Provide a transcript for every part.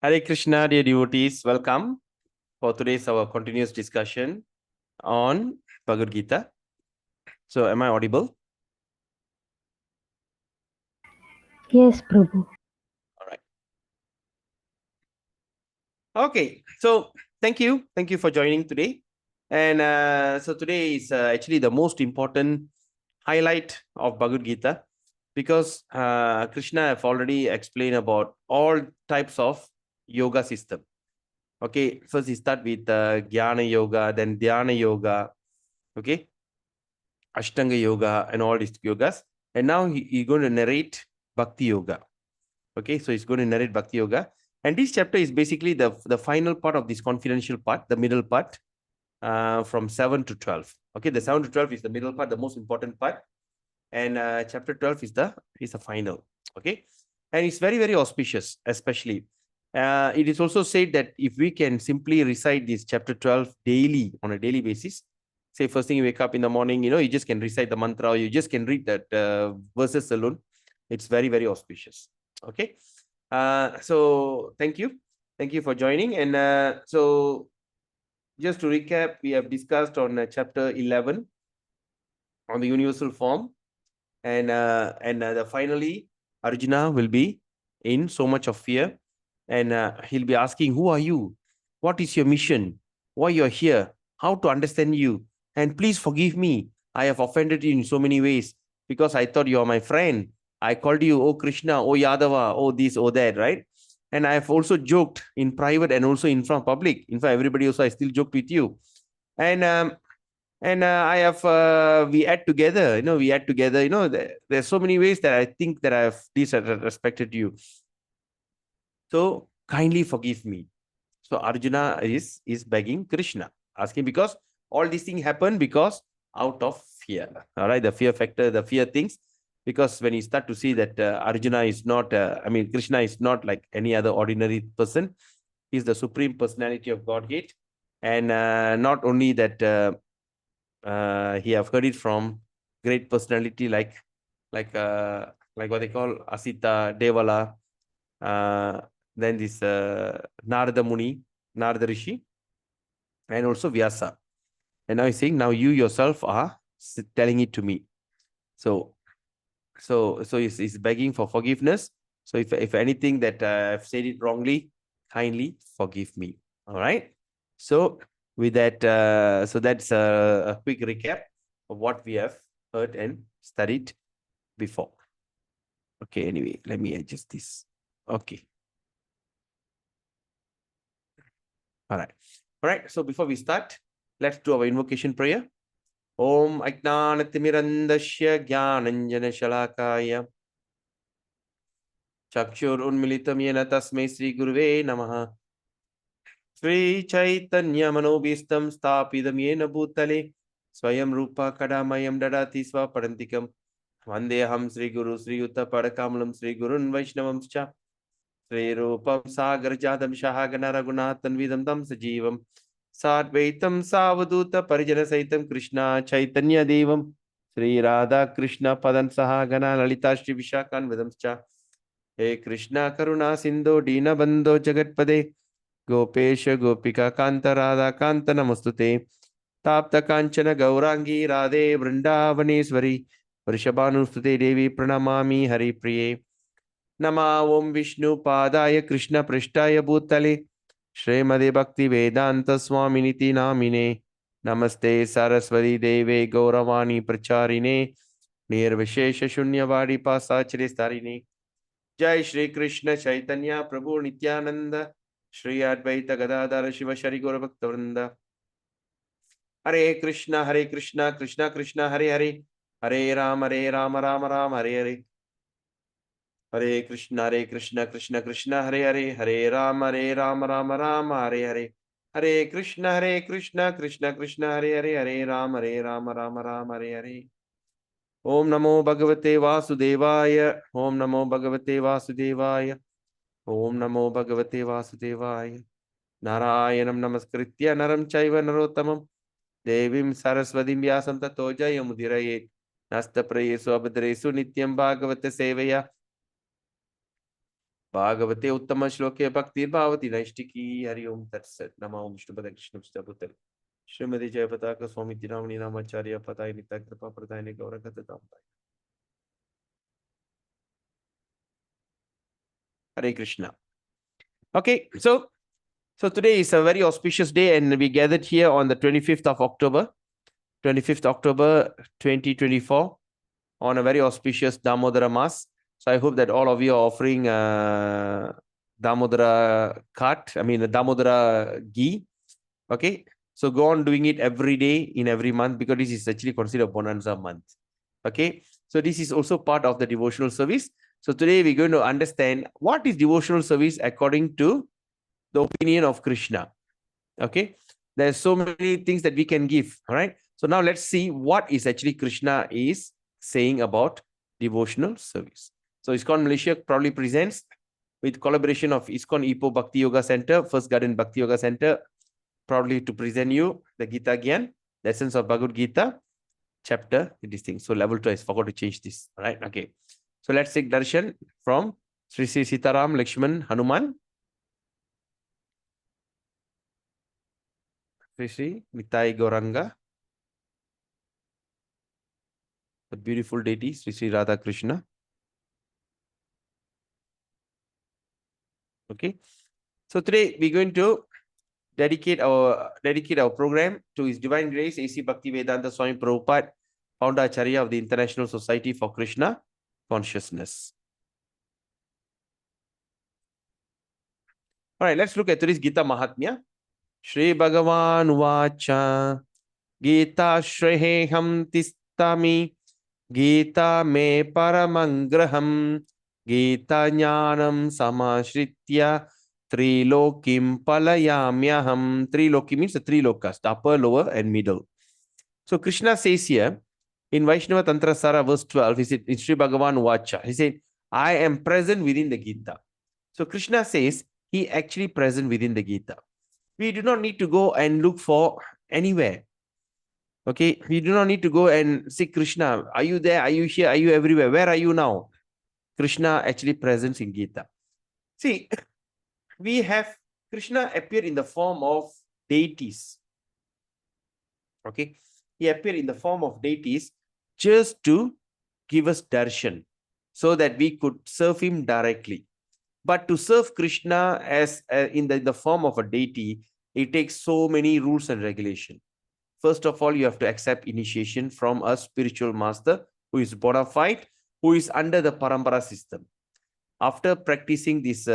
Hare Krishna, dear devotees, welcome for today's our continuous discussion on Bhagavad Gita. So, am I audible? Yes, Prabhu. All right. Okay. So, thank you for joining today. And so today is actually the most important highlight of Bhagavad Gita because Krishna have already explained about all types of yoga system. Okay, first he start with Jnana Yoga, then Dhyana Yoga. Okay, Ashtanga Yoga and all these yogas. And now he's going to narrate Bhakti Yoga. Okay, so he's going to narrate Bhakti Yoga. And this chapter is basically the final part of this confidential part, the middle part, from 7 to 12. Okay, the 7 to 12 is the middle part, the most important part. And chapter 12 is the final. Okay, and it's very, very auspicious, especially. It is also said that if we can simply recite this chapter 12 daily on a daily basis, say first thing you wake up in the morning, you just can recite the mantra, or you just can read that verses alone. It's very, very auspicious. Okay. So thank you for joining. And so just to recap, we have discussed on chapter 11 on the universal form, and finally Arjuna will be in so much of fear, and he'll be asking, who are you, what is your mission, why you're here, how to understand you, and please forgive me, I have offended you in so many ways, because I thought you are my friend. I called you, oh Krishna, oh Yadava, oh this, oh that, right? And I have also joked in private and also in front of public. In fact, everybody also, I still joke with you. And I have we add together, there's so many ways that I think that I have disrespected you, so kindly forgive me. So Arjuna is begging Krishna, asking, because all these things happen because out of fear. All right, the fear factor, the fear things. Because when you start to see that Arjuna is not, Krishna is not like any other ordinary person. He's the supreme personality of Godhead, and not only that, he have heard it from great personality like uh, like what they call Asita, Devala, uh, then this Narada Muni, Narada Rishi, and also Vyasa. And now he's saying, now you yourself are telling it to me. So he's begging for forgiveness. So if anything that I've said it wrongly, kindly forgive me. All right. So with that, so that's a quick recap of what we have heard and studied before. Okay. Anyway, let me adjust this. Okay. All right. All right. So before we start, let's do our invocation prayer. Om Ajnanatimirandasya Gyananjana Shalakaya Chakshurunmilitam Yena Tasmai Sri Guruve Namaha. Sri Chaitanya Manobhistam Stapidam Yena Bhutale Swayam Rupa Kadamayam Dadati Swaparantikam Vandeham Sri Guru Sri Yuta Padakamalam Sri Gurun Vaishnavam Cha Sri Rupam Sagar Jadam Shahagana Raghunathan Vidam Tam Sajivam Sadvaitam Savaduta Parijana Saitam Krishna Chaitanya Devam Sri Radha Krishna Padan Sahagana Lalita Shri Vishakan Vidam Cha He Krishna Karuna Sindhu Dina Bandho Jagatpade Gopesh Gopika Kanta Radha Kanta Namastute Tapta Kanchana Gaurangi Radhe Vrindavaneshwari Vrishabhanustute Devi Pranamami Hari Priye Nama Om Vishnu Padaya Krishna Prishtaya Bhutale Srimade Bhakti Vedanta Swaminiti Namine Namaste Saraswati Deve Gauravani Pracharine Nirvishesha Shunyavadi Pasachare Starine Jai Shri Krishna Chaitanya Prabhu Nityananda Shri Advaita Gadadhara Shiva Shari Gaura Bhakta Vrinda Hare Krishna Krishna Krishna Hare Hare Hare Rama Rama Rama Hare Hare Hare Krishna Krishna Krishna Hare Hare Hare Rama Rama Rama Hare Hare Hare Krishna Krishna Krishna Hare Hare Hare Rama Rama Rama Hare Hare Om Namo Bhagavate Vasudevaya Om Namo Bhagavate Vasudevaya Om Namo Bhagavate Vasudevaya Narayanam Namaskritya Naram Chaiva Narottamam Devim Saraswatim Vyasam Tato Jayamudiraye Nasta Prayesu Abhadresu Nityam Bhagavata Sevaya Bhagavate Uttama Shloke Bhakti Bhavati Naishtiki Hari Om Tat Sat Nama Om Vishnupada Krishna Putal Srimati Jayapataka Swami Dinamani Namacharya Patai Nita Kripa Pradhani Gaurakata Dampai Hare Krishna. Okay, so today is a very auspicious day, and we gathered here on the 25th of October, 2024, on a very auspicious Damodara Mass. So I hope that all of you are offering Damodara Damodara ghee. Okay, so go on doing it every day in every month, because this is actually considered Bonanza month. Okay, so this is also part of the devotional service. So today we're going to understand what is devotional service according to the opinion of Krishna. Okay, there's so many things that we can give. All right, so now let's see what is actually Krishna is saying about devotional service. So ISKCON Malaysia proudly presents, with collaboration of ISKCON Ipoh Bhakti Yoga Center, First Garden Bhakti Yoga Center, proudly to present you the Gita Gyan, the essence of Bhagavad Gita, chapter, this thing. So level 2, I forgot to change this. All right, okay. So let's take darshan from Sri Sri Sitaram Lakshman Hanuman. Sri Sri Nitai Gauranga, the beautiful deity, Sri Sri Radha Krishna. Okay. So today we're going to dedicate our program to His Divine Grace, A.C. Bhaktivedanta Swami Prabhupada, Founder Acharya of the International Society for Krishna Consciousness. All right, let's look at today's Gita Mahatmya. Shri Bhagavan Vacha Gita Shreham Tistami Gita Me Paramangraham Gita Jnanam Samashritya Trilokim Palayamyaham. Triloki means the three lokas, the upper, lower, and middle. So Krishna says here in Vaishnava Tantra Sara, verse 12, he said, in Sri Bhagavan Vacha, he said, I am present within the Gita. So Krishna says he actually present within the Gita. We do not need to go and look for anywhere. Okay, we do not need to go and see Krishna. Are you there? Are you here? Are you everywhere? Where are you now? Krishna actually presents in Gita. See, we have Krishna appear in the form of deities. Okay, he appeared in the form of deities just to give us darshan, so that we could serve him directly. But to serve Krishna as in the form of a deity, it takes so many rules and regulations. First of all, you have to accept initiation from a spiritual master who is bona fide, who is under the parampara system. After practicing this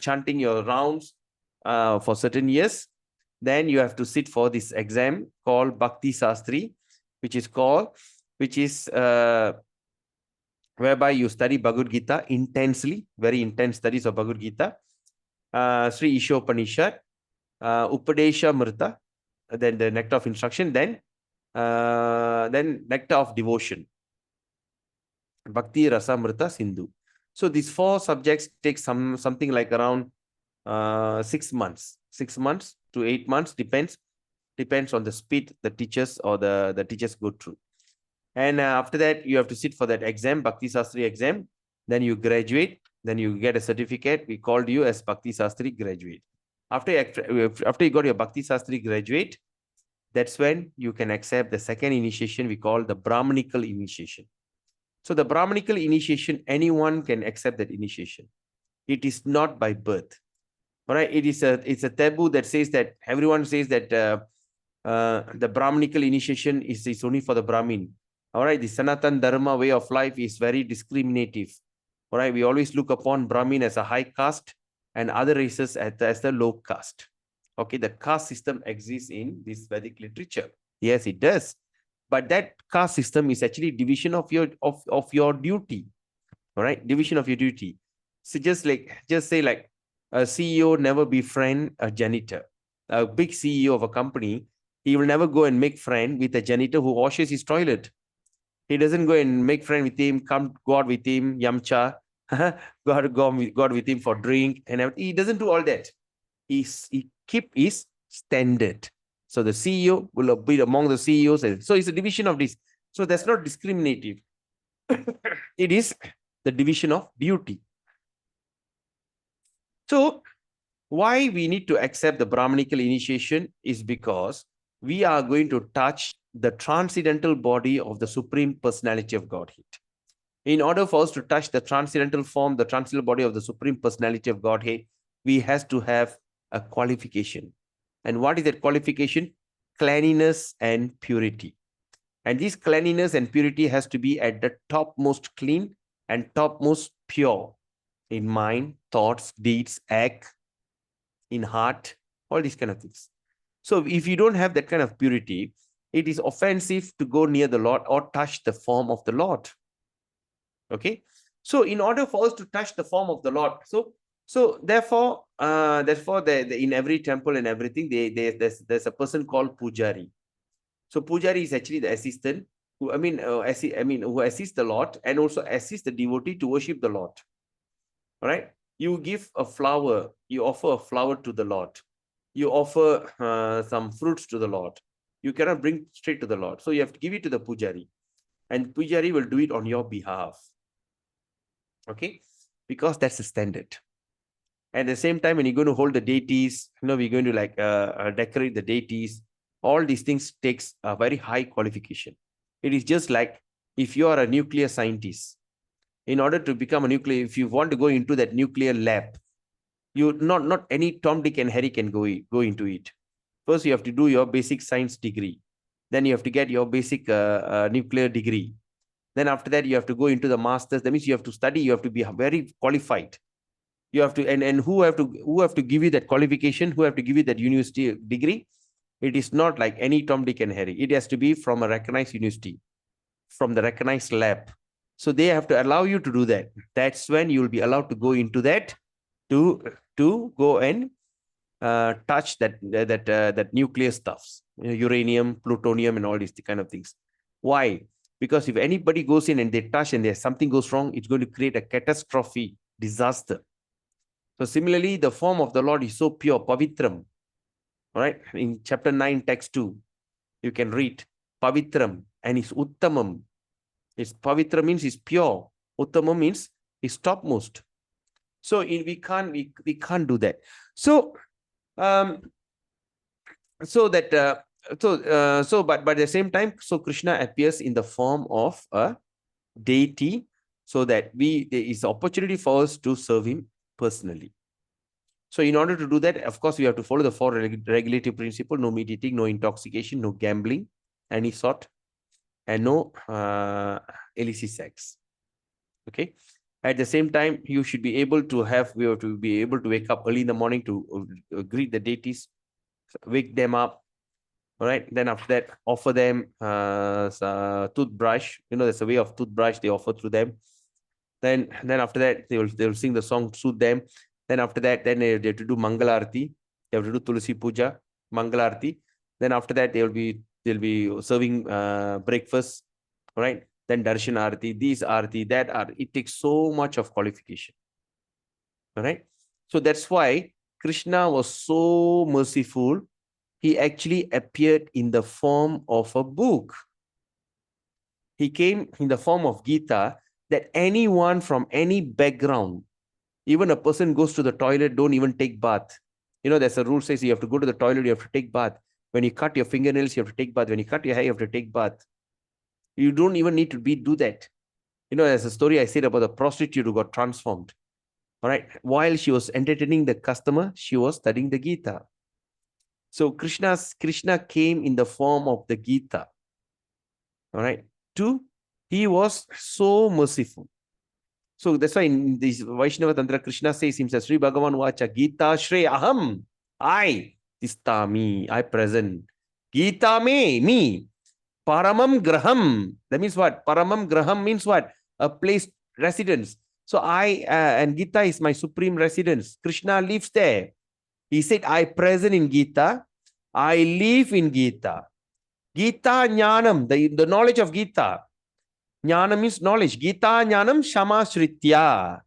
chanting your rounds for certain years, then you have to sit for this exam called Bhakti Sastri, which is whereby you study Bhagavad Gita intensely, very intense studies of Bhagavad Gita, Sri Ishopanishad, Upadesha Mrita, then the nectar of instruction, then nectar of devotion, Bhakti Rasamrita Sindhu. So these 4 subjects take something like around 6 months, 6 months to 8 months, depends on the speed the teachers or the teachers go through. And after that, you have to sit for that exam, Bhakti Sastri exam. Then you graduate. Then you get a certificate. We called you as Bhakti Sastri graduate. After you got your Bhakti Sastri graduate, that's when you can accept the second initiation we call the Brahmanical initiation. So the Brahmanical initiation, anyone can accept that initiation. It is not by birth. All right. It's a taboo that says that everyone says that the Brahmanical initiation is only for the Brahmin. All right, the Sanatan Dharma way of life is very discriminative. All right, we always look upon Brahmin as a high caste and other races as the low caste. Okay, the caste system exists in this Vedic literature. Yes, it does. But that caste system is actually division of your duty. All right, division of your duty. So just say like a CEO never befriend a janitor. A big CEO of a company, he will never go and make friend with a janitor who washes his toilet. He doesn't go and make friend with him, go out with him, yamcha, go out with him for drink and everything. He doesn't do all that. He keep his standard. So the CEO will be among the CEOs. So it's a division of this. So that's not discriminative. It is the division of duty. So why we need to accept the Brahminical initiation is because we are going to touch the transcendental body of the Supreme Personality of Godhead. In order for us to touch the transcendental form, the transcendental body of the Supreme Personality of Godhead, we has to have a qualification. And what is that qualification? Cleanliness and purity. And this cleanliness and purity has to be at the topmost clean and topmost pure in mind, thoughts, deeds, act, in heart, all these kind of things. So if you don't have that kind of purity, it is offensive to go near the Lord or touch the form of the Lord. Okay. So in order for us to touch the form of the Lord, therefore, in every temple and everything, there's a person called Pujari. So Pujari is actually the assistant who, who assists the Lord and also assists the devotee to worship the Lord. All right. You give a flower, you offer a flower to the Lord. You offer some fruits to the Lord. You cannot bring straight to the Lord. So you have to give it to the Pujari. And Pujari will do it on your behalf. Okay. Because that's the standard. At the same time, when you're going to hold the deities, we're going to decorate the deities. All these things takes a very high qualification. It is just like if you are a nuclear scientist, in order to become a nuclear, if you want to go into that nuclear lab, you not any Tom, Dick, and Harry can go into it. First, you have to do your basic science degree. Then you have to get your basic nuclear degree. Then after that, you have to go into the masters. That means you have to study. You have to be very qualified. You have to, and who have to give you that qualification? Who have to give you that university degree? It is not like any Tom, Dick, and Harry. It has to be from a recognized university, from the recognized lab. So they have to allow you to do that. That's when you will be allowed to go into that to go and touch that nuclear stuffs, uranium, plutonium, and all these kind of things. Why? Because if anybody goes in and they touch and there's something goes wrong, it's going to create a catastrophe, disaster. So similarly, the form of the Lord is so pure, pavitram. All right. In chapter 9, text 2, you can read pavitram and it's uttamam. It's pavitra means it's pure. Uttamam means it's topmost. So we can't do that. So but at the same time, so Krishna appears in the form of a deity, so that there is opportunity for us to serve him personally. So in order to do that, of course, we have to follow the 4 regulative principles: no meat eating, no intoxication, no gambling, any sort, and no illicit sex. Okay. At the same time, you should be able to we have to be able to wake up early in the morning to greet the deities, wake them up. All right. Then after that, offer them toothbrush. There's a way of toothbrush they offer through them. Then after that, they will sing the song, soothe them. Then after that, then they have to do Mangalarti. They have to do Tulsi Puja, Mangalarti. Then after that, they'll be serving breakfast. All right. Then Darshan Arati, these Arati, that Arati. It takes so much of qualification. All right. So that's why Krishna was so merciful. He actually appeared in the form of a book. He came in the form of Gita, that anyone from any background, even a person goes to the toilet, don't even take bath. There's a rule says you have to go to the toilet, you have to take bath. When you cut your fingernails, you have to take bath. When you cut your hair, you have to take bath. You don't even need to do that. There's a story I said about the prostitute who got transformed. All right. While she was entertaining the customer, she was studying the Gita. So Krishna came in the form of the Gita. All right. 2, he was so merciful. So that's why in this Vaishnava Tantra, Krishna says himself, Sri Bhagavan Vacha, Gita Shre Aham, I, Tistami, I present. Gita me, Paramam Graham. That means what? Paramam Graham means what? A place, residence. So and Gita is my supreme residence. Krishna lives there. He said, I present in Gita. I live in Gita. Gita Jnanam, the knowledge of Gita. Jnana means knowledge. Gita Jnanam Shama Shritya.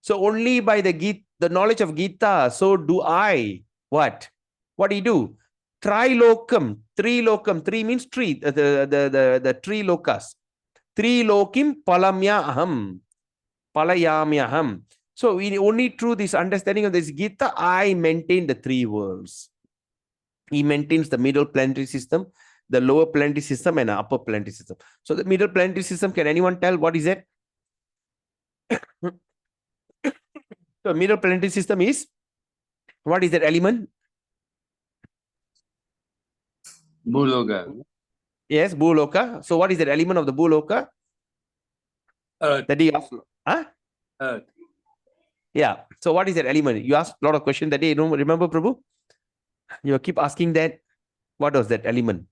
So only by the knowledge of Gita, so do I. What? What do you do? Trilokam. Trilokam. Tri means tree. The tree lokas. Trilokim palamya aham. Palayamya aham. So only through this understanding of this Gita, I maintain the three worlds. He maintains the middle planetary system, the lower planetary system, and upper planetary system. So the middle planetary system, can anyone tell what is it? So middle planetary system is, what is that element? Bhuloka. Yes, Bhuloka. So what is that element of the Bhuloka? Earth. That he asked. Huh? Earth. Yeah. So what is that element? You asked a lot of questions that day. You don't remember, Prabhu? You keep asking that. What was that element?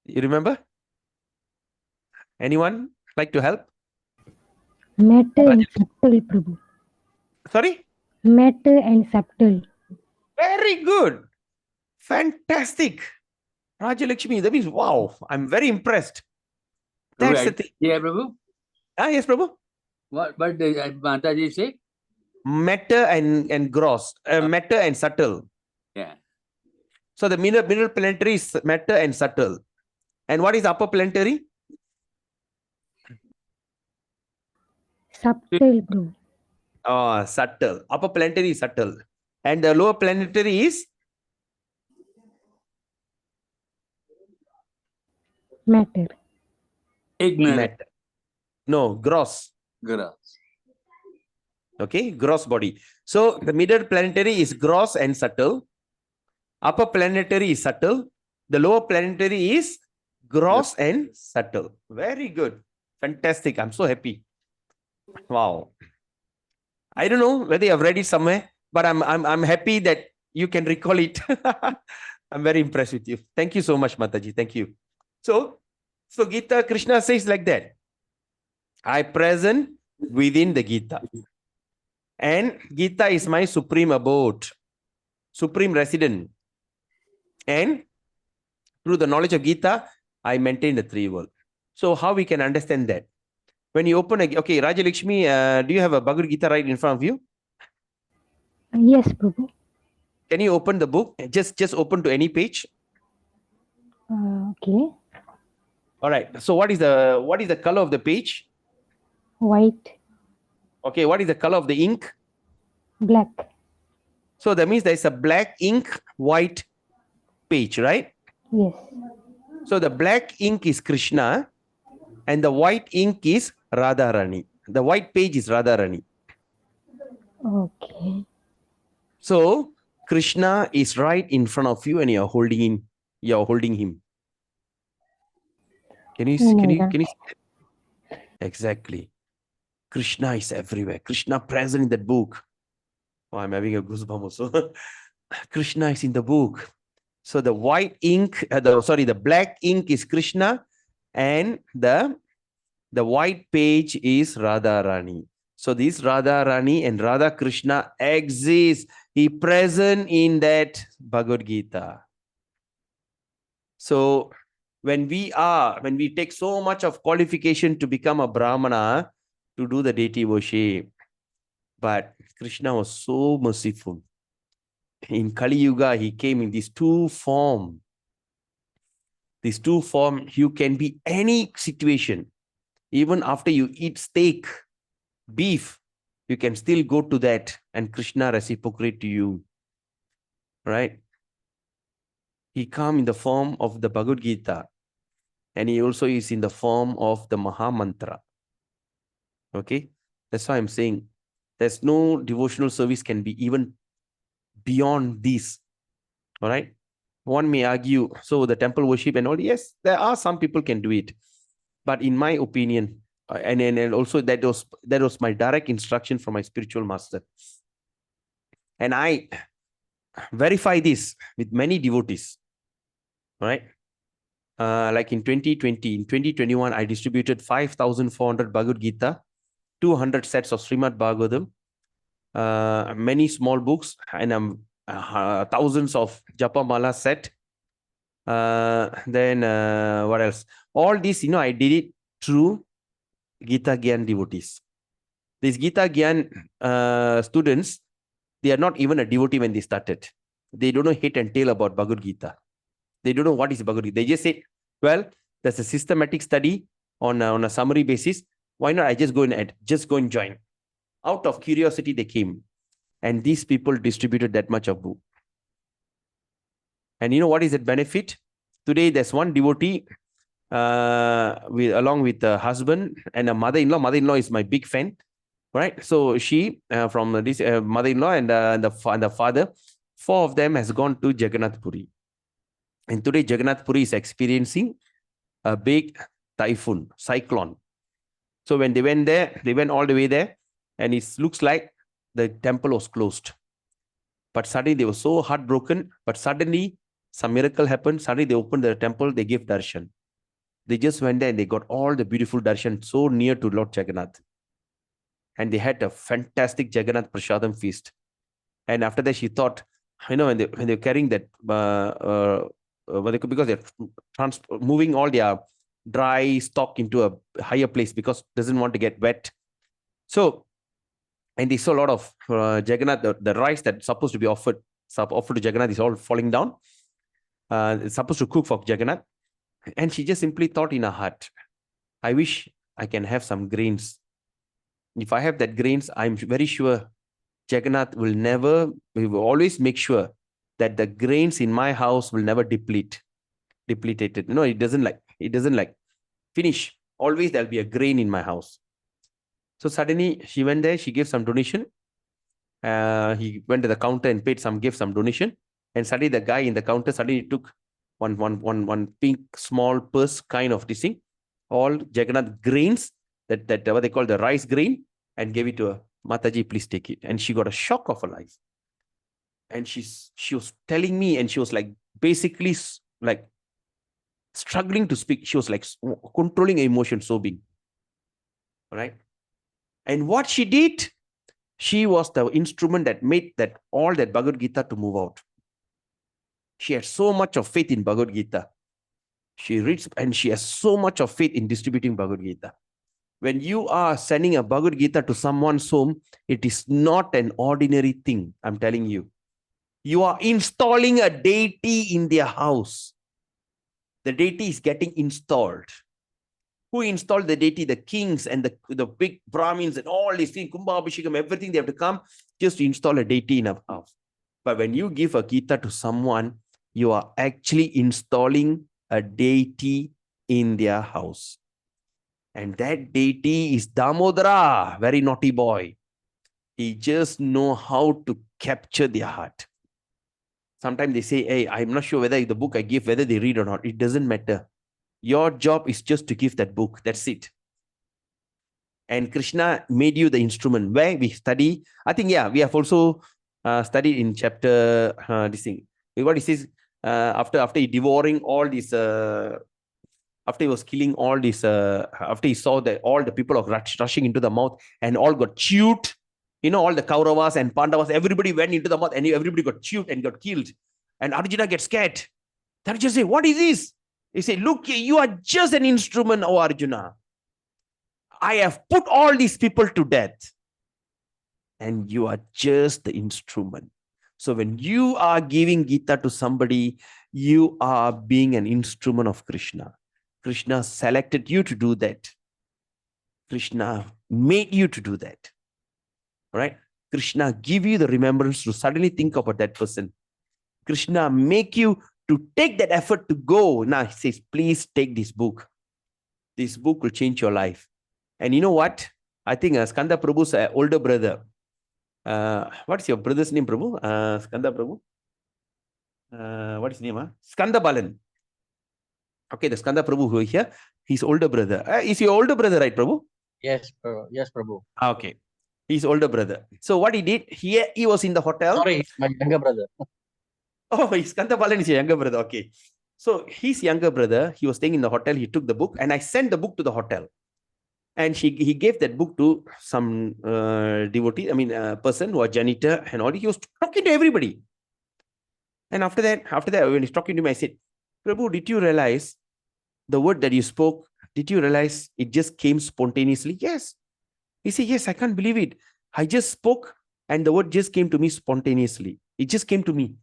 You remember? Anyone like to help? Matter and subtle, Prabhu. Sorry? Matter and subtle. Very good. Fantastic. Rajalakshmi, that means, wow, I'm very impressed. That's the thing. Yeah, Prabhu. Yes, Prabhu. What did Mataji say? Matter and gross. Matter and subtle. Yeah. So the middle planetary is matter and subtle. And what is upper planetary? Subtle, Prabhu. Subtle. Upper planetary is subtle. And the lower planetary is? Matter. Ignorant. Matter. No, gross. Gross. Okay, gross body. So the middle planetary is gross and subtle. Upper planetary is subtle. The lower planetary is gross and subtle. Very good. Fantastic. I'm so happy. Wow. I don't know whether I've read it somewhere, but I'm happy that you can recall it. I'm very impressed with you. Thank you so much, Mataji. Thank you. So Gita, Krishna says like that. I present within the Gita. And Gita is my supreme abode, supreme resident. And through the knowledge of Gita, I maintain the three worlds. So how we can understand that? When you open okay, Rajalakshmi, do you have a Bhagavad Gita right in front of you? Yes, Prabhu. Can you open the book? Just open to any page. Okay. All right. So what is the color of the page? White. Okay. What is the color of the ink? Black. So that means there's a black ink, white page, right? Yes. So the black ink is Krishna and the white ink is Radharani. The white page is Radharani. Okay. So Krishna is right in front of you and you're holding him. Can you see that? Exactly. Krishna is everywhere. Krishna present in that book. Oh, I'm having a goosebump also. Krishna is in the book. So the white ink, the black ink is Krishna and the white page is Radharani. So this Radharani and Radha Krishna exist. He present in that Bhagavad Gita. So when we take so much of qualification to become a Brahmana, to do the deity worship, but Krishna was so merciful. In Kali Yuga, he came in these two forms. These two forms, you can be any situation. Even after you eat steak, beef, you can still go to that and Krishna reciprocate to you. Right? He come in the form of the Bhagavad Gita. And he also is in the form of the Maha Mantra. Okay? That's why I'm saying there's no devotional service can be even beyond this. All right? One may argue, so the temple worship and all, yes, there are some people can do it. But in my opinion, and also that was my direct instruction from my spiritual master. And I verify this with many devotees. Right? Like in 2020, in 2021, I distributed 5,400 Bhagavad Gita, 200 sets of Srimad Bhagavatam, many small books, and thousands of Japa Mala set. Then what else? All this, I did it through Gita Gyan devotees. These Gita Gyan students, they are not even a devotee when they started. They don't know hit and tail about Bhagavad Gita. They don't know what is Bhagavad Gita. They just say, well, there's a systematic study on a summary basis. Why not? I just go and join. Out of curiosity, they came. And these people distributed that much of book. And you know what is the benefit? Today, there's one devotee along with a husband and a mother-in-law. Mother-in-law is my big fan, right? So she, from this mother-in-law and the father, 4 of them has gone to Jagannath Puri. And today, Jagannath Puri is experiencing a big typhoon, cyclone. So when they went there, they went all the way there, and it looks like the temple was closed. But suddenly they were so heartbroken, but suddenly some miracle happened. Suddenly they opened the temple, they gave darshan. They just went there and they got all the beautiful darshan so near to Lord Jagannath. And they had a fantastic Jagannath Prasadam feast. And after that, she thought, when they're carrying that, because they're moving all their dry stock into a higher place because doesn't want to get wet. So, and they saw a lot of Jagannath, the rice that's supposed to be offered to Jagannath is all falling down. It's supposed to cook for Jagannath. And she just simply thought in her heart, I wish I can have some grains. If I have that grains, I'm very sure Jagannath we will always make sure that the grains in my house will never depleted. No, it doesn't like finish. Always there'll be a grain in my house. So suddenly she went there, she gave some donation. He went to the counter and gave some donation. And suddenly the guy in the counter suddenly took one pink small purse kind of this thing, all Jagannath grains, that what they call the rice grain, and gave it to her. Mataji, please take it. And she got a shock of her life. And she was telling me, and she was like basically like struggling to speak. She was like controlling her emotion, sobbing. Right? And what she did, she was the instrument that made that all that Bhagavad Gita to move out. She had so much of faith in Bhagavad Gita. She reads and she has so much of faith in distributing Bhagavad Gita. When you are sending a Bhagavad Gita to someone's home, it is not an ordinary thing, I'm telling you. You are installing a deity in their house. The deity is getting installed. Who installed the deity? The kings and the big Brahmins and all these things, Kumbha Abhishekam, everything, they have to come just to install a deity in a house. But when you give a Gita to someone, you are actually installing a deity in their house. And that deity is Damodara, very naughty boy. He just know how to capture their heart. Sometimes they say, hey, I'm not sure whether the book I give, whether they read or not. It doesn't matter. Your job is just to give that book. That's it. And Krishna made you the instrument. Where we study, I think, we have also studied in chapter, this thing. What he says, after he devouring all these, after he was killing all these, after he saw that all the people are rushing into the mouth and all got chewed, all the Kauravas and Pandavas, everybody went into the mouth and everybody got chewed and got killed. And Arjuna gets scared. Arjuna says, what is this? He said, look, you are just an instrument, O Arjuna. I have put all these people to death. And you are just the instrument. So when you are giving Gita to somebody, you are being an instrument of Krishna. Krishna selected you to do that. Krishna made you to do that. Right? Krishna give you the remembrance to suddenly think about that person. Krishna make you to take that effort to go. Now he says, please take this book. This book will change your life. And you know what? I think Skanda Prabhu's older brother. What's your brother's name, Prabhu? Skanda Prabhu? What is his name? Skanda Balan. Okay, the Skanda Prabhu who is here, his older brother. Is your older brother, right, Prabhu? Yes, Prabhu. Okay. His older brother. So what he did, he was in the hotel. Sorry, he's my younger brother. Oh, Skanda Balan is your younger brother. Okay. So his younger brother, he was staying in the hotel. He took the book and I sent the book to the hotel. And he gave that book to some devotee, person who was janitor and all. He was talking to everybody. And after that, when he's talking to me, I said, Prabhu, did you realize the word that you spoke? Did you realize it just came spontaneously? Yes. He said, yes, I can't believe it. I just spoke and the word just came to me spontaneously. It just came to me.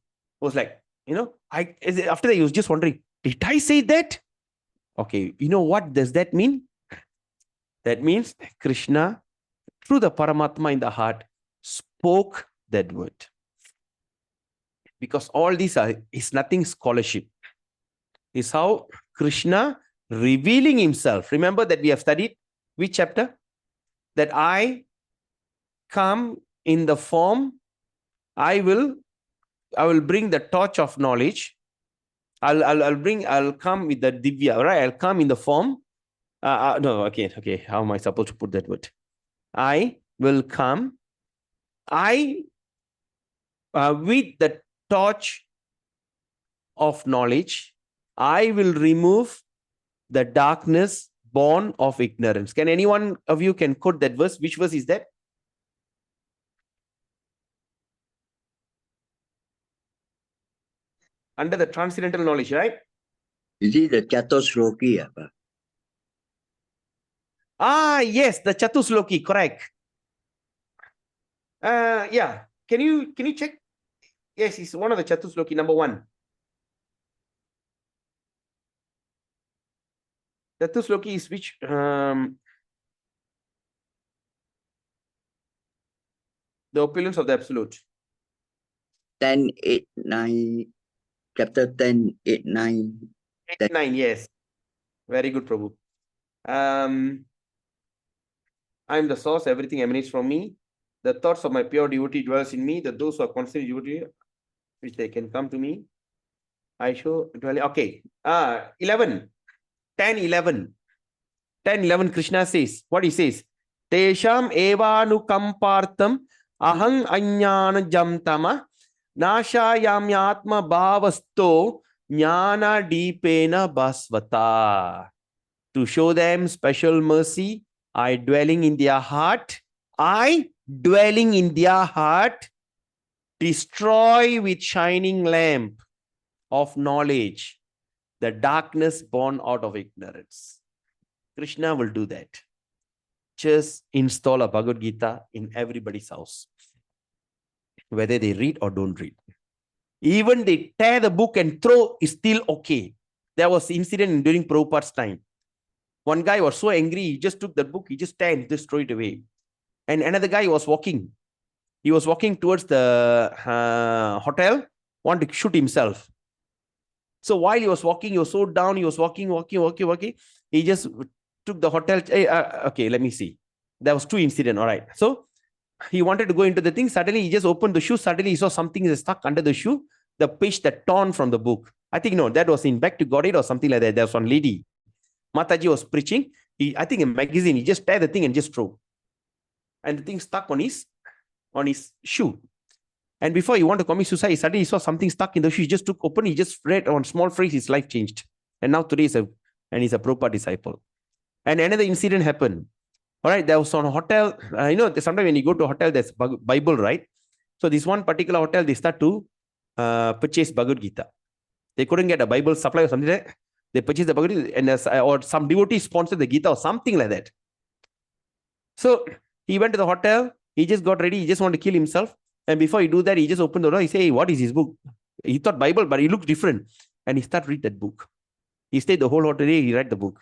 I was like, after that, he was just wondering, did I say that? Okay, you know what does that mean? That means Krishna, through the Paramatma in the heart, spoke that word. Because all these is nothing scholarship. Is how Krishna revealing himself. Remember that we have studied which chapter? That I come in the form, I will bring the torch of knowledge. I'll come with the divya, right? I'll come in the form. No, okay. How am I supposed to put that word? I will come. I with the torch of knowledge, I will remove the darkness born of ignorance. Can anyone of you can quote that verse? Which verse is that? Under the transcendental knowledge, right? Is it the Chatusloki? Yes, the Chatusloki, correct. Yeah. Can you check? Yes, it's one of the Chatusloki, number 1. Chatusloki is which? The opulence of the absolute. 10, 8, 9, chapter 10, 8, 9. 8, 9, yes. Very good, Prabhu. I am the source, everything emanates from me. The thoughts of my pure devotee dwells in me. That those who are constant devotee, which they can come to me. I show dwelling. Okay. 11. 10, 11. 10, 11, Krishna says, what he says? Tesham evanukampartam ahang anyana jamtama nashayamyatma bhavasto jnana deepena basvata. To show them special mercy, I dwelling in their heart, destroy with shining lamp of knowledge the darkness born out of ignorance. Krishna will do that. Just install a Bhagavad Gita in everybody's house, whether they read or don't read. Even they tear the book and throw is still okay. There was incident during Prabhupada's time. One guy was so angry, he just took the book, he just tear and just throw it away. And another guy was walking. He was walking towards the hotel, wanted to shoot himself. So while he was walking, he was so down, he was walking. He just took the hotel. Okay, let me see. There was 2 incidents. All right. So he wanted to go into the thing. Suddenly, he just opened the shoe. Suddenly, he saw something is stuck under the shoe. The page that torn from the book. I think, no, that was in Back to God or something like that. There was one lady. Mataji was preaching. I think a magazine. He just tear the thing and just throw. And the thing stuck on his shoe. And before he wanted to commit suicide, suddenly he saw something stuck in the shoe. He just took open. He just read on small phrase. His life changed. And now today he's a Prabhupada disciple. And another incident happened. All right, there was on a hotel. Sometimes when you go to a hotel, there's Bible, right? So this one particular hotel, they start to purchase Bhagavad Gita. They couldn't get a Bible supply or something like that. They purchased the Bhagavad Gita, and or some devotee sponsored the Gita or something like that. So he went to the hotel. He just got ready. He just wanted to kill himself. And before he do that, he just opened the door. He said, hey, what is his book? He thought Bible, but he looked different. And he started read that book. He stayed the whole hotel day. He read the book.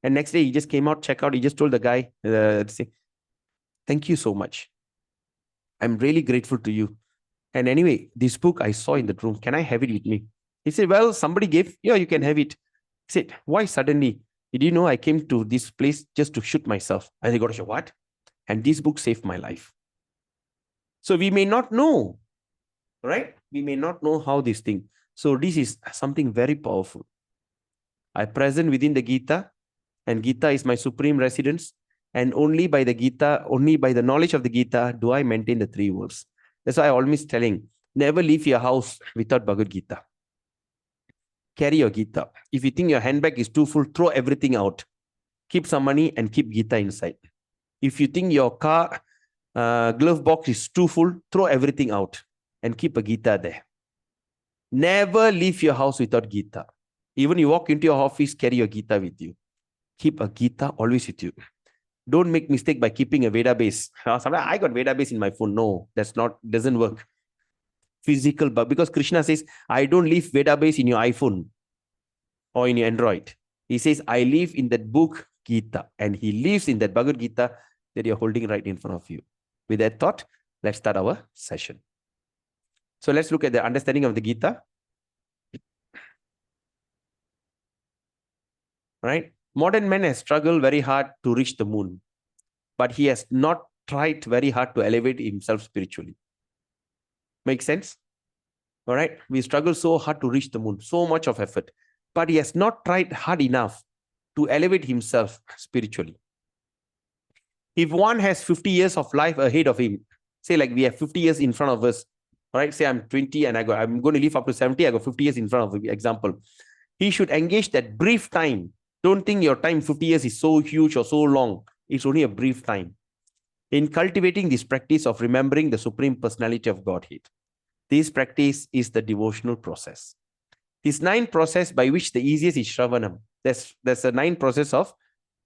And next day, he just came out, check out. He just told the guy, thank you so much. I'm really grateful to you. And anyway, this book I saw in the room. Can I have it with me? He said, well, somebody gave. Yeah, you can have it. He said, why suddenly? Did you know I came to this place just to shoot myself? And they got to say, what? And this book saved my life. So we may not know, right? We may not know how this thing. So this is something very powerful. I present within the Gita, and Gita is my supreme residence. And only by the Gita, only by the knowledge of the Gita, do I maintain the 3 worlds. That's why I always telling, never leave your house without Bhagavad Gita. Carry your Gita. If you think your handbag is too full, throw everything out. Keep some money and keep Gita inside. If you think your car glove box is too full, throw everything out and keep a Gita there. Never leave your house without Gita. Even you walk into your office, carry your Gita with you. Keep a Gita always with you. Don't make mistake by keeping a Veda base. Sometimes I got Veda base in my phone. No, doesn't work. Physical, but because Krishna says, I don't leave Veda base in your iPhone or in your Android. He says, I live in that book Gita. And he lives in that Bhagavad Gita that you're holding right in front of you. With that thought, let's start our session. So let's look at the understanding of the Gita. Right? Modern man has struggled very hard to reach the moon, but he has not tried very hard to elevate himself spiritually. Make sense? All right. We struggle so hard to reach the moon, so much of effort, but he has not tried hard enough to elevate himself spiritually. If one has 50 years of life ahead of him, say like we have 50 years in front of us, all right, say I'm 20 and I'm going to live up to 70, I got 50 years in front of me, example. He should engage that brief time. Don't think your time 50 years is so huge or so long. It's only a brief time. In cultivating this practice of remembering the Supreme Personality of Godhead, this practice is the devotional process. This 9 process by which the easiest is Shravanam. There's a 9 process of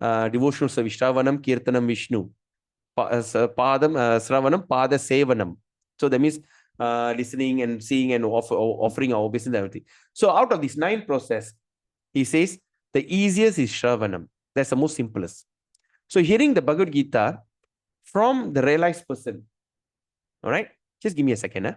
devotional service. Shravanam, Kirtanam, Vishnu. Padam, Shravanam, Pada, Sevanam. So that means listening and seeing and offering our obeisance and everything. So out of this 9 process, he says, the easiest is Shravanam. That's the most simplest. So hearing the Bhagavad Gita from the realized person. All right? Just give me a second. Huh?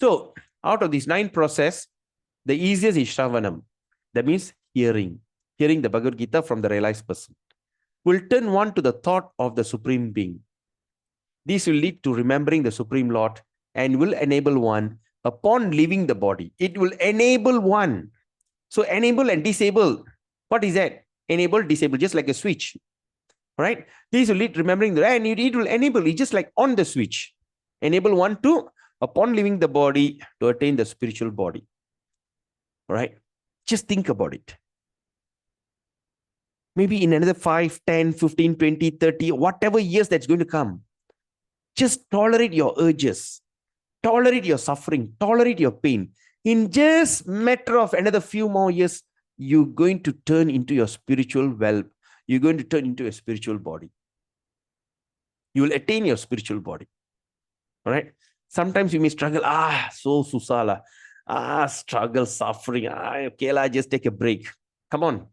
So out of these 9 process, the easiest is Shravanam. That means hearing the Bhagavad Gita from the realized person. Will turn one to the thought of the Supreme Being. This will lead to remembering the Supreme Lord and will enable one upon leaving the body. It will enable one. So enable and disable. What is that? Enable, disable, just like a switch. Right? This will lead remembering the, and it will enable, it's just like on the switch. Enable one to, upon leaving the body, to attain the spiritual body. Right? Just think about it. Maybe in another 5, 10, 15, 20, 30, whatever years that's going to come. Just tolerate your urges. Tolerate your suffering. Tolerate your pain. In just matter of another few more years, you're going to turn into your spiritual wealth. You're going to turn into a spiritual body. You will attain your spiritual body. All right? Sometimes you may struggle. So susala. Struggle, suffering. Okay, just take a break. Come on.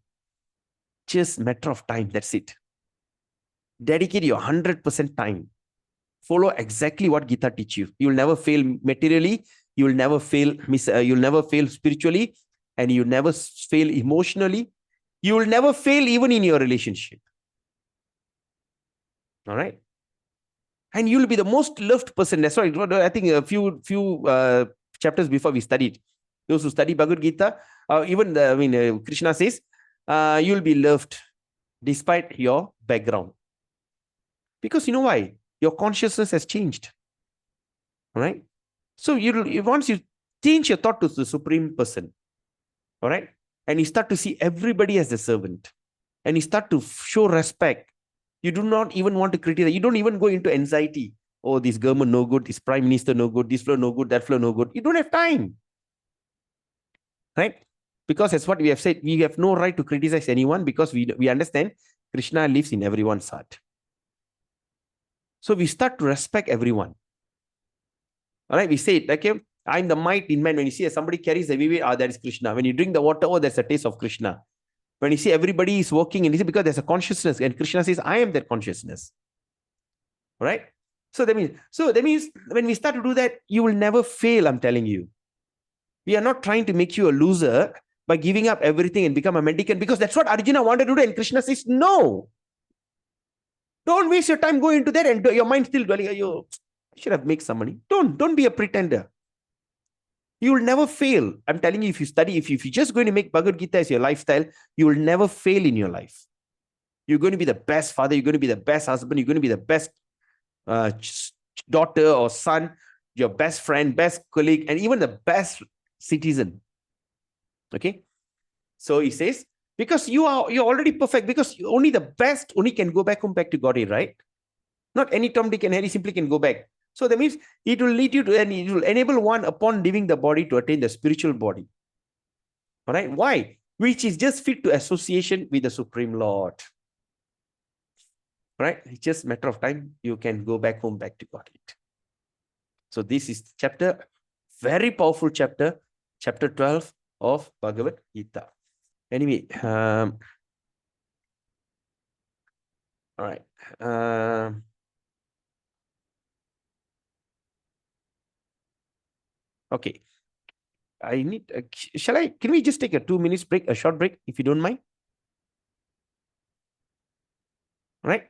Just matter of time. That's it. Dedicate your 100% time. Follow exactly what Gita teaches you. You will never fail materially. You will never fail. You'll never fail spiritually, and you'll never fail emotionally. You will never fail even in your relationship. All right, and you'll be the most loved person. That's why I think a few chapters before we studied. Those who study Bhagavad Gita, Krishna says, you'll be loved despite your background. Because you know why? Your consciousness has changed. All right? So once you change your thought to the Supreme Person, all right? And you start to see everybody as a servant. And you start to show respect. You do not even want to criticize. You don't even go into anxiety. Oh, this government no good, this prime minister no good, this flow no good, that flow no good. You don't have time. Right? Because that's what we have said. We have no right to criticize anyone because we understand Krishna lives in everyone's heart. So we start to respect everyone. All right, we say it, okay, I'm the might in man. When you see somebody carries the heavy weight, that is Krishna. When you drink the water, that's a taste of Krishna. When you see everybody is working, and because there's a consciousness, and Krishna says, I am that consciousness. All right? So that means when we start to do that, you will never fail, I'm telling you. We are not trying to make you a loser by giving up everything and become a mendicant, because that's what Arjuna wanted to do, and Krishna says, no. Don't waste your time going into that and your mind still dwelling, you should have made some money. Don't be a pretender. You will never fail. I'm telling you, if you study, if you're just going to make Bhagavad Gita as your lifestyle, you will never fail in your life. You're going to be the best father. You're going to be the best husband. You're going to be the best daughter or son, your best friend, best colleague, and even the best citizen. Okay? So he says, because you're already perfect, because only the best only can go back to Godhead, right? Not any Tom, Dick, and Harry simply can go back. So that means it will lead you to, and it will enable one upon leaving the body to attain the spiritual body. All right? Why? Which is just fit to association with the Supreme Lord. right? It's just a matter of time. You can go back home, back to God. So this is chapter, very powerful chapter, chapter 12 of Bhagavad Gita. Anyway, all right. Okay. I need, can we just take a 2 minutes break, a short break, if you don't mind? All right.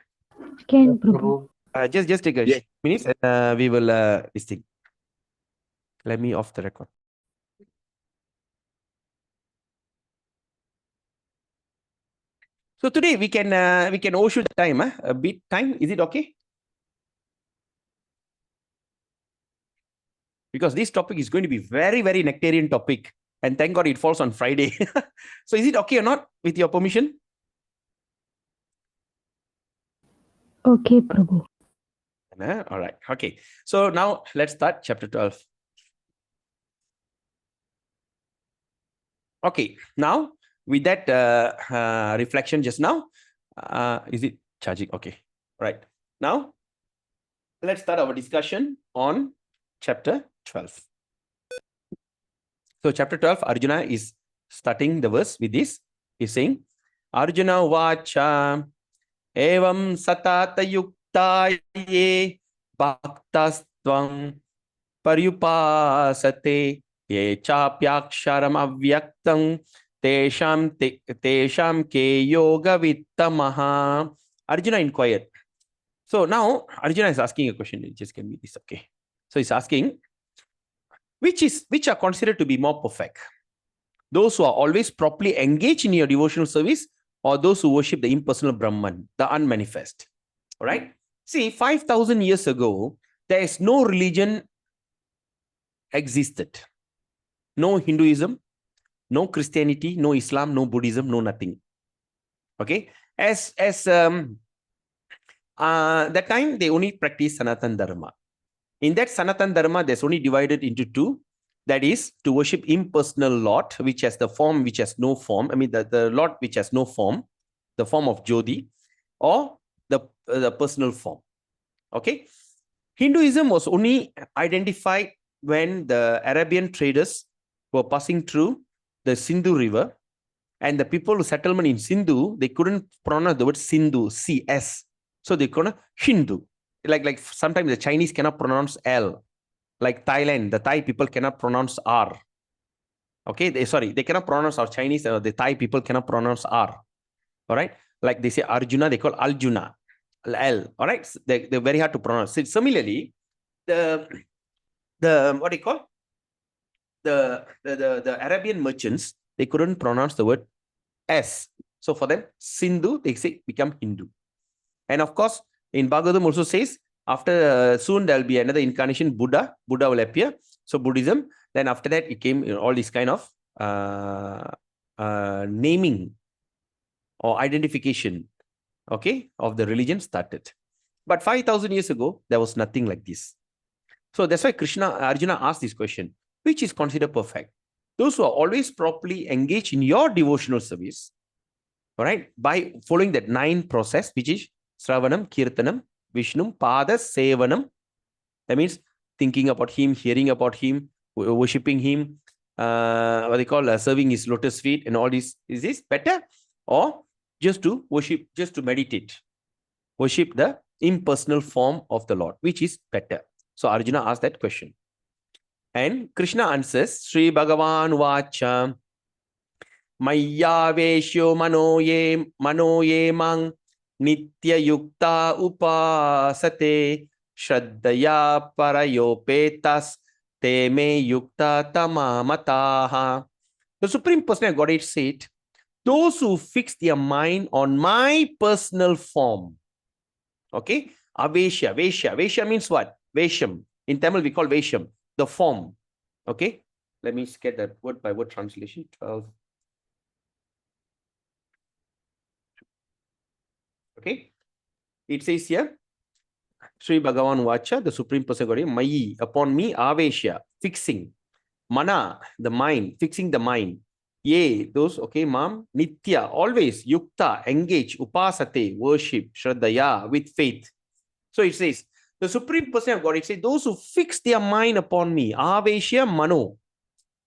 Can Yes, Prabhu. Prabhu. Just take a Yes. minutes and we will this thing. Let me off the record. So today we can overshoot the time, a bit time. Is it okay? Because this topic is going to be very, very nectarian topic. And thank God it falls on Friday. So is it okay or not with your permission? Okay, Prabhu. All right. Okay. So now let's start chapter 12. Okay. Now with that reflection just now, is it charging? Okay. Right. Now let's start our discussion on chapter 12. So chapter 12, Arjuna is starting the verse with this. He's saying, Arjuna vacha evam satata yukta ye bhaktastvam paryupasate ye chapyaksharam avyaktam tesham ke yoga vittamaha. Arjuna inquired. So now Arjuna is asking a question. It just can be this, okay? So he's asking, which are considered to be more perfect? Those who are always properly engaged in your devotional service, or those who worship the impersonal Brahman, the unmanifest? All right. See, 5,000 years ago, there is no religion existed. No Hinduism, no Christianity, no Islam, no Buddhism, no nothing. Okay. That time they only practice Sanatan Dharma. In that Sanatan Dharma, there's only divided into two. That is to worship impersonal Lord, which has the form which has no form. I mean, the Lord which has no form, the form of Jodi, or the personal form. Okay. Hinduism was only identified when the Arabian traders were passing through the Sindhu River, and the people who settlement in Sindhu, they couldn't pronounce the word Sindhu, C-S. So they call it Hindu. Like sometimes the Chinese cannot pronounce L. Like Thailand, the Thai people cannot pronounce R. Okay, they cannot pronounce our Chinese, the Thai people cannot pronounce R. All right, like they say Arjuna, they call Aljuna, L. All right, they're very hard to pronounce. So similarly, the what do you call the Arabian merchants, they couldn't pronounce the word S. So for them, Sindhu, they say become Hindu. And of course, in Bhagavatam also says, after soon there will be another incarnation, Buddha will appear. So Buddhism, then after that it came all this kind of naming or identification, okay, of the religion started. But 5,000 years ago, there was nothing like this. So that's why Arjuna asked this question, which is considered perfect? Those who are always properly engaged in your devotional service, all right, by following that 9 process, which is Sravanam, Kirtanam, Vishnum, Pada, Sevanam. That means thinking about him, hearing about him, worshipping him, what they call serving his lotus feet and all this. Is this better? Or just to worship, just to meditate, worship the impersonal form of the Lord, which is better? So Arjuna asked that question. And Krishna answers, Sri Bhagavan Vacha, Maya Veshyo Manoye Mang Nitya Yukta Upasate Shraddaya Parayopetas Teme Yukta Tamamataha. The Supreme Personality of Godhead said, those who fix their mind on my personal form. Okay? Aveshya. Vesha means what? Vesham. In Tamil, we call Vesham, the form. Okay? Let me get that word by word translation. 12. Okay? It says here, Sri Bhagavan Vacha, the Supreme Personality, Mayi, upon me, Aveshya, fixing. Mana, the mind, fixing the mind. Ye, those, okay, mom. Nitya, always. Yukta, engage. Upasate, worship. Shraddhaya, with faith. So it says, the Supreme Person of God, it says, those who fix their mind upon me. Aveshya mano.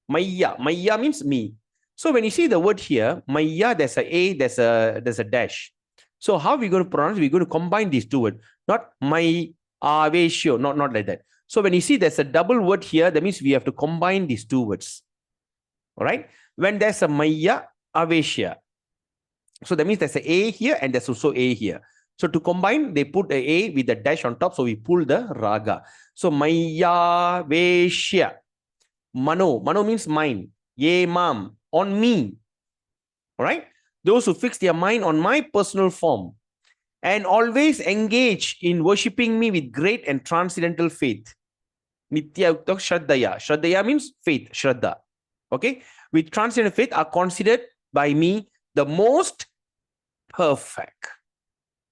Maya. Maya means me. So when you see the word here, Maya, there's a, there's a dash. So how are we going to pronounce? We're going to combine these two words. Not my aveshyo, not like that. So when you see there's a double word here, that means we have to combine these two words. All right. When there's a Maya, aveshya. So that means there's a A here and there's also A here. So to combine, they put a A with a dash on top. So we pull the raga. So Maya Veshya. Mano. Mano means mind. Ye mam. On me. All right. Those who fix their mind on my personal form and always engage in worshipping me with great and transcendental faith. Nitya Yukta Shraddhaya. Shraddhaya means faith. Shraddha. Okay. With transcendental faith are considered by me the most perfect.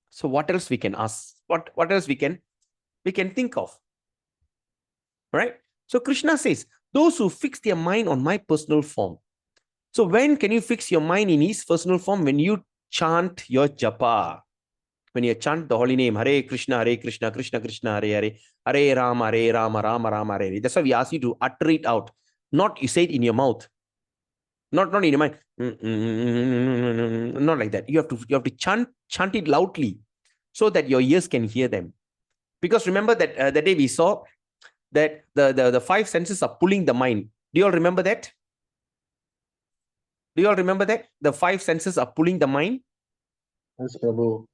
So what else we can ask? What else we can think of? Right? So Krishna says, those who fix their mind on my personal form. So when can you fix your mind in his personal form? When you chant your japa. When you chant the holy name, Hare Krishna, Krishna Krishna, Hare Hare, Hare Rama, Rama Rama, Hare Hare. That's why we ask you to utter it out. Not you say it in your mouth. Not in your mind. Not like that. You have to chant it loudly so that your ears can hear them. Because remember that the day we saw that the five senses are pulling the mind. Do you all remember that? Do you all remember that? The five senses are pulling the mind. Yes, Prabhu.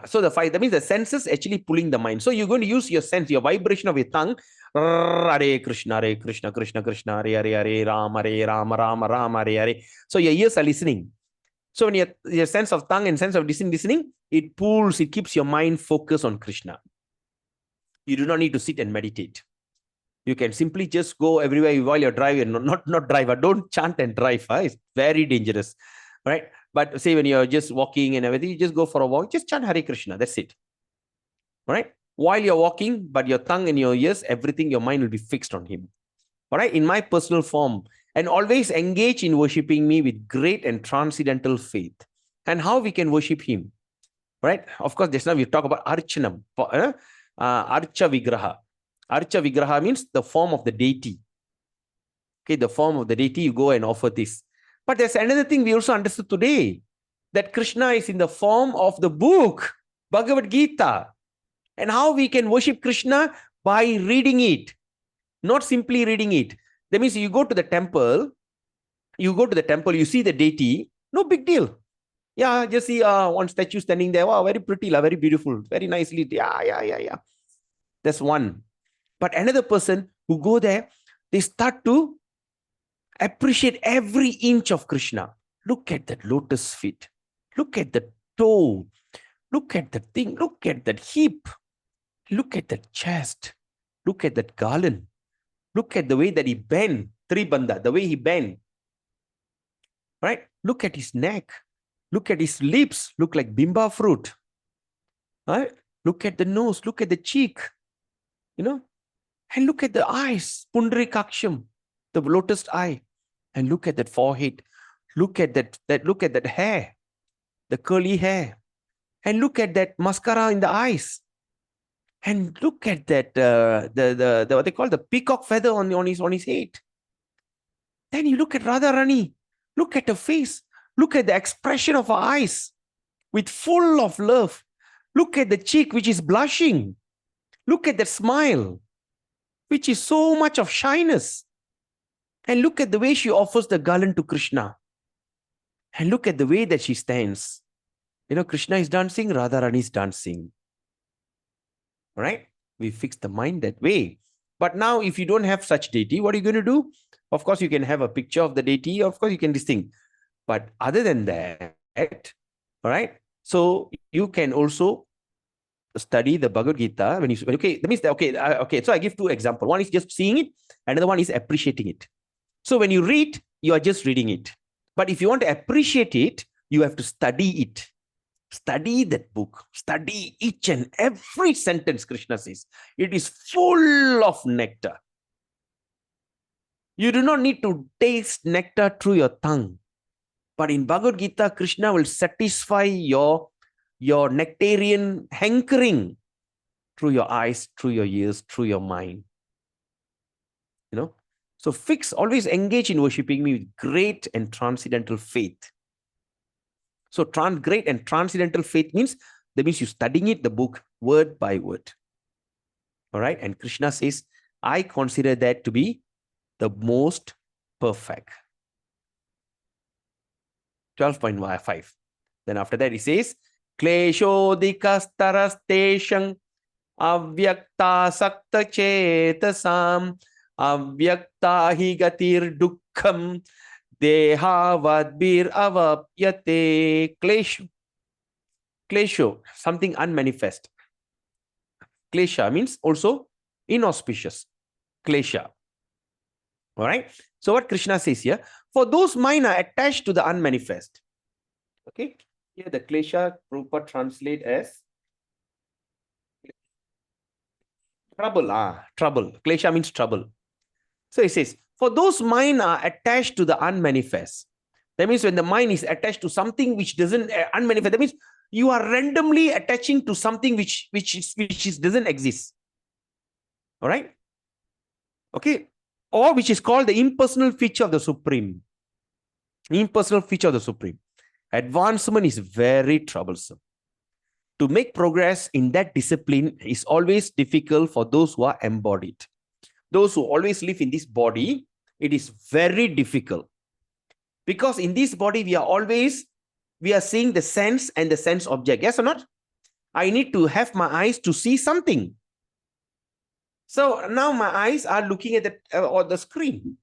So the five, that means the senses actually pulling the mind. So you're going to use your sense, your vibration of your tongue. Hare Krishna, Krishna Krishna, Hare Hare, Rama, Rama, Hare Hare. So your ears are listening. So when your sense of tongue and sense of listening, it pulls, it keeps your mind focused on Krishna. You do not need to sit and meditate. You can simply just go everywhere while you're driving. Not drive. Don't chant and drive. It's very dangerous. Right? But say when you're just walking and everything, you just go for a walk. Just chant Hare Krishna. That's it. All right? While you're walking, but your tongue and your ears, everything, your mind will be fixed on him. All right? In my personal form. And always engage in worshipping me with great and transcendental faith. And how we can worship him. Right? Of course, just now we talk about Archanam. Archa Vigraha. Archa Vigraha means the form of the deity. Okay, the form of the deity, you go and offer this. But there's another thing we also understood today, that Krishna is in the form of the book, Bhagavad Gita. And how we can worship Krishna? By reading it. Not simply reading it. That means you go to the temple, you see the deity, no big deal. Yeah, just see one statue standing there. Wow, very pretty, very beautiful, very nicely. Yeah. That's one. But another person who go there, they start to appreciate every inch of Krishna. Look at that lotus feet. Look at the toe. Look at the thing. Look at that hip. Look at that chest. Look at that garland. Look at the way that he bent. Tribandha, the way he bent. Right? Look at his neck. Look at his lips. Look like bimba fruit. Right? Look at the nose. Look at the cheek. And look at the eyes. Pundarikaksham, the lotus eye. And look at that forehead. Look at that hair. The curly hair. And look at that mascara in the eyes. And look at that the what they call the peacock feather on his head. Then you look at Radharani. Look at her face. Look at the expression of her eyes with full of love. Look at the cheek which is blushing. Look at that smile which is so much of shyness. And look at the way she offers the garland to Krishna. And look at the way that she stands. Krishna is dancing, Radharani is dancing. All right? We fix the mind that way. But now, if you don't have such deity, what are you going to do? Of course, you can have a picture of the deity. Of course, you can distinct. But other than that, all right? So you can also study the Bhagavad Gita. That means okay. So I give two examples. One is just seeing it. Another one is appreciating it. So when you read, you are just reading it. But if you want to appreciate it, you have to study it. Study that book. Study each and every sentence, Krishna says. It is full of nectar. You do not need to taste nectar through your tongue. But in Bhagavad Gita, Krishna will satisfy your nectarian hankering through your eyes, through your ears, through your mind. So always engage in worshipping me with great and transcendental faith. So great and transcendental faith means you're studying it, the book, word by word. All right. And Krishna says, I consider that to be the most perfect. 12.5. Then after that, he says, Kleshodikastarasteshang avyakta sakta chetasam avyakta hi gatir dukkham dehavadbir avapyate. Klesho, something unmanifest. Klesha means also inauspicious. Klesha. All right. So what Krishna says here, for those mind are attached to the unmanifest. Okay. Here the Klesha Prabhupada translate as trouble. Trouble. Klesha means trouble. So he says, for those mind are attached to the unmanifest. That means when the mind is attached to something which doesn't unmanifest, that means you are randomly attaching to something which doesn't exist. All right. Okay. Or which is called the impersonal feature of the Supreme. Impersonal feature of the Supreme. Advancement is very troublesome. To make progress in that discipline is always difficult for those who are embodied. Those who always live in this body, it is very difficult. Because in this body, we are seeing the sense and the sense object. Yes or not? I need to have my eyes to see something. So now my eyes are looking at the screen.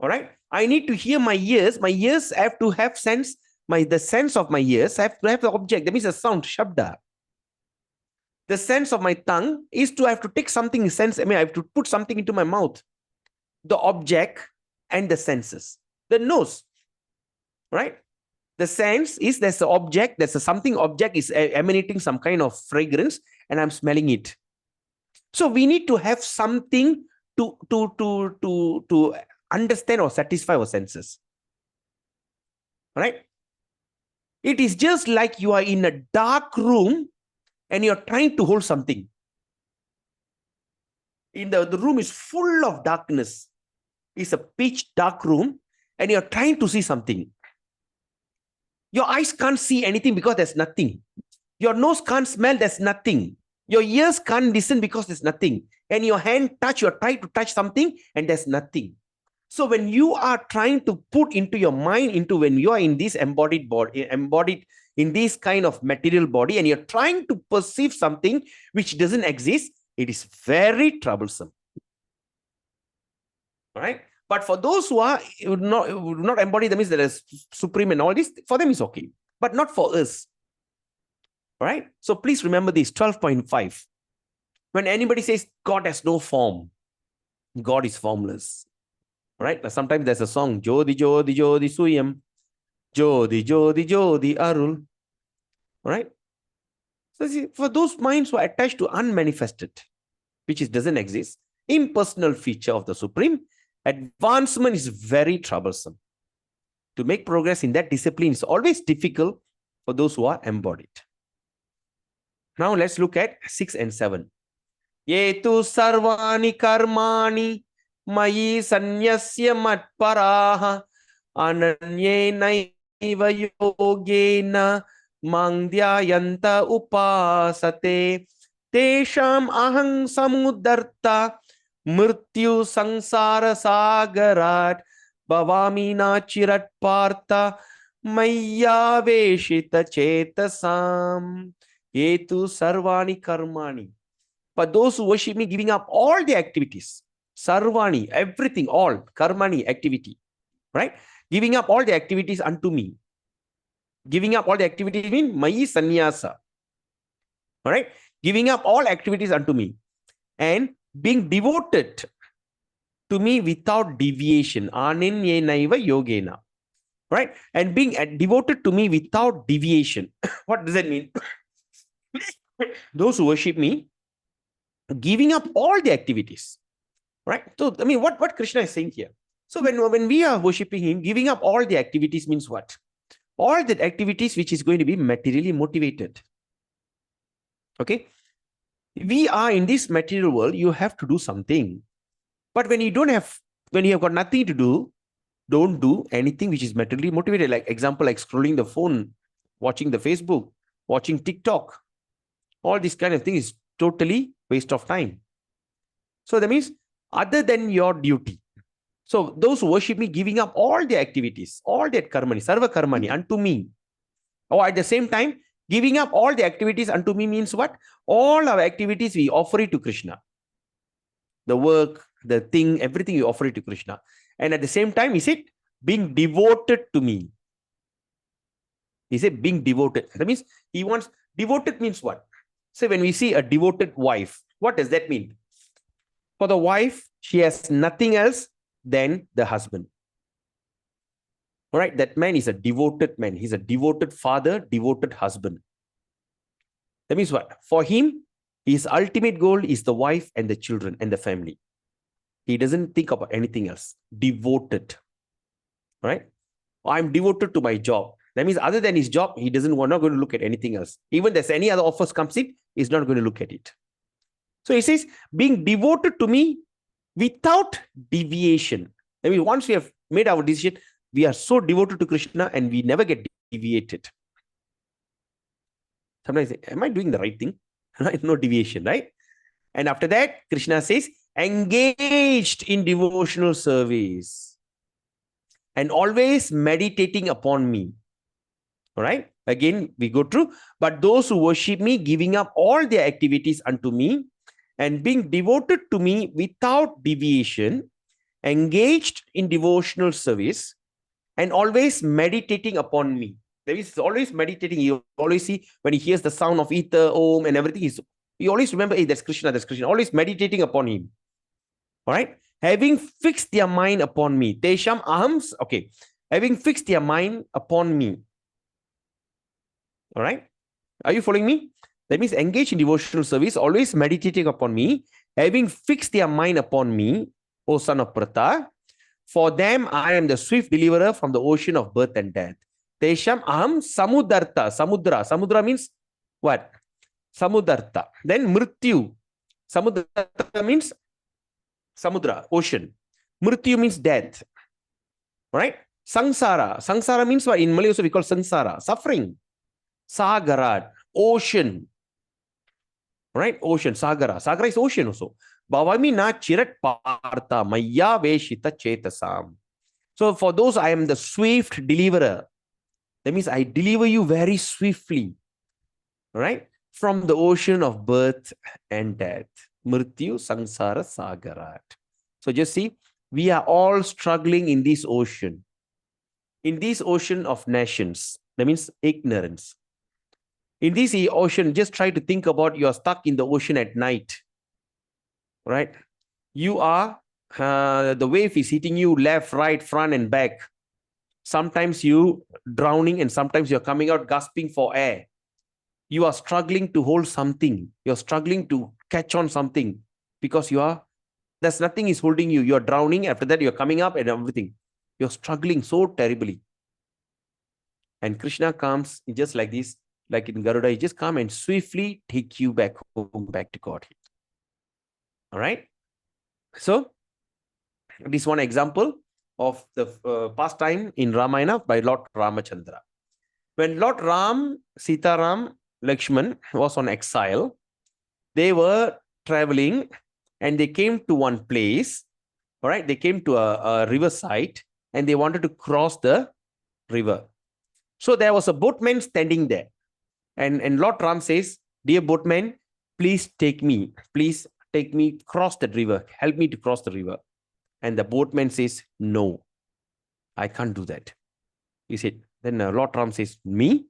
All right. I need to hear my ears. My ears have to have sense. The sense of my ears have to have the object. That means a sound, shabda. The sense of my tongue is to have to take something sense. I have to put something into my mouth. The object and the senses. The nose. Right. The sense is there's an object. There's something object is emanating some kind of fragrance and I'm smelling it. So we need to have something to understand or satisfy our senses. Right? It is just like you are in a dark room and you're trying to hold something. The room is full of darkness. It's a pitch dark room and you're trying to see something. Your eyes can't see anything because there's nothing. Your nose can't smell, there's nothing. Your ears can't listen because there's nothing. And your hand you're trying to touch something and there's nothing. So when you are trying to put into your mind when you are in this embodied body, embodied in this kind of material body, and you're trying to perceive something which doesn't exist, it is very troublesome. All right? But for those who are not embodied, that means there is Supreme and all this, for them is okay. But not for us. All right? So please remember this, 12.5. When anybody says God has no form, God is formless. All right? Now, sometimes there's a song, Jodi, Jodi, Jodi, Suyam, Jodi, Jodi, Jodi, Arul. All right? So see, for those minds who are attached to unmanifested, which doesn't exist, impersonal feature of the Supreme, advancement is very troublesome. To make progress in that discipline is always difficult for those who are embodied. Now let's look at 6 and 7. Yetu sarvani karmani mayi sanyasya matparaha ananyena yogena mangdhyayanta upasate tesham ahang samudarta mrityu sangsara sagarat bhavamina chirat partha maya veshita chetasam yetu sarvani karmani. But those who worship me, giving up all the activities, sarvani, everything, all, karmani, activity, right? Giving up all the activities unto me. Giving up all the activities means mayi sannyasa. All right? Giving up all activities unto me and being devoted to me without deviation. Anenyenaiva yogena. Right? And being devoted to me without deviation. What does that mean? Those who worship me, giving up all the activities. Right? So, I mean, what Krishna is saying here. So when we are worshipping him, giving up all the activities means what? All the activities which is going to be materially motivated. Okay. We are in this material world, you have to do something. But when you have got nothing to do, don't do anything which is materially motivated. Like example, like scrolling the phone, watching the Facebook, watching TikTok. All this kind of thing is totally waste of time. So that means other than your duty. So those who worship me, giving up all their activities, all that karmani, sarva karmani unto me. Or at the same time, giving up all the activities unto me means what? All our activities we offer it to Krishna. The work, the thing, everything you offer it to Krishna. And at the same time, he said, being devoted to me. He said, being devoted. That means he wants, devoted means what? So when we see a devoted wife, what does that mean? For the wife, she has nothing else than the husband. All right, that man is a devoted man. He's a devoted father, devoted husband. That means what? For him, his ultimate goal is the wife and the children and the family. He doesn't think about anything else. Devoted. Right? I'm devoted to my job. That means other than his job, he doesn't want, not going to look at anything else. Even if there's any other offers comes in, he's not going to look at it. So he says, being devoted to me without deviation. I mean, once we have made our decision, we are so devoted to Krishna and we never get deviated. Sometimes, am I doing the right thing? No deviation, right? And after that, Krishna says, engaged in devotional service and always meditating upon me. All right. Again, we go through, but those who worship me, giving up all their activities unto me and being devoted to me without deviation, engaged in devotional service and always meditating upon me. There is always meditating. You always see when he hears the sound of ether, om, and everything, you always remember, hey, that's Krishna, that's Krishna. Always meditating upon him. All right. Having fixed their mind upon me. Tesham ahams. Okay. Having fixed their mind upon me. All right. Are you following me? That means engage in devotional service, always meditating upon me, having fixed their mind upon me, O son of Pratha. For them, I am the swift deliverer from the ocean of birth and death. Tesham aham samudarta. Samudra. Samudra means what? Samudarta. Then mrityu. Samudarta means samudra, ocean. Mrityu means death. Right? Sangsara. Sangsara means what? In Malay also we call sangsara. Suffering. Sagarat. Ocean. Right? Ocean. Sagara. Sagara is ocean also. Bhavami na chirat partha maya veshita chetasam. So for those, I am the swift deliverer. That means I deliver you very swiftly. Right? From the ocean of birth and death. Mrityu Sangsara Sagarat. So just see, we are all struggling in this ocean. In this ocean of nations. That means ignorance. In this ocean, just try to think about you are stuck in the ocean at night. Right? You are, the wave is hitting you left, right, front, and back. Sometimes you drowning and sometimes you're coming out gasping for air. You are struggling to hold something. You're struggling to catch on something because there's nothing is holding you. You're drowning. After that, you're coming up and everything. You're struggling so terribly. And Krishna comes just like this, like in Garuda, he just come and swiftly take you back home, back to God. All right. So this one example of the pastime in Ramayana by Lord Ramachandra. When Lord Ram, Sita Ram, Lakshman was on exile, they were traveling and they came to one place. All right. They came to a riverside and they wanted to cross the river. So there was a boatman standing there. And Lord Ram says, dear boatman, please take me. Please take me, cross that river. Help me to cross the river. And the boatman says, no, I can't do that. He said, then Lord Ram says, me?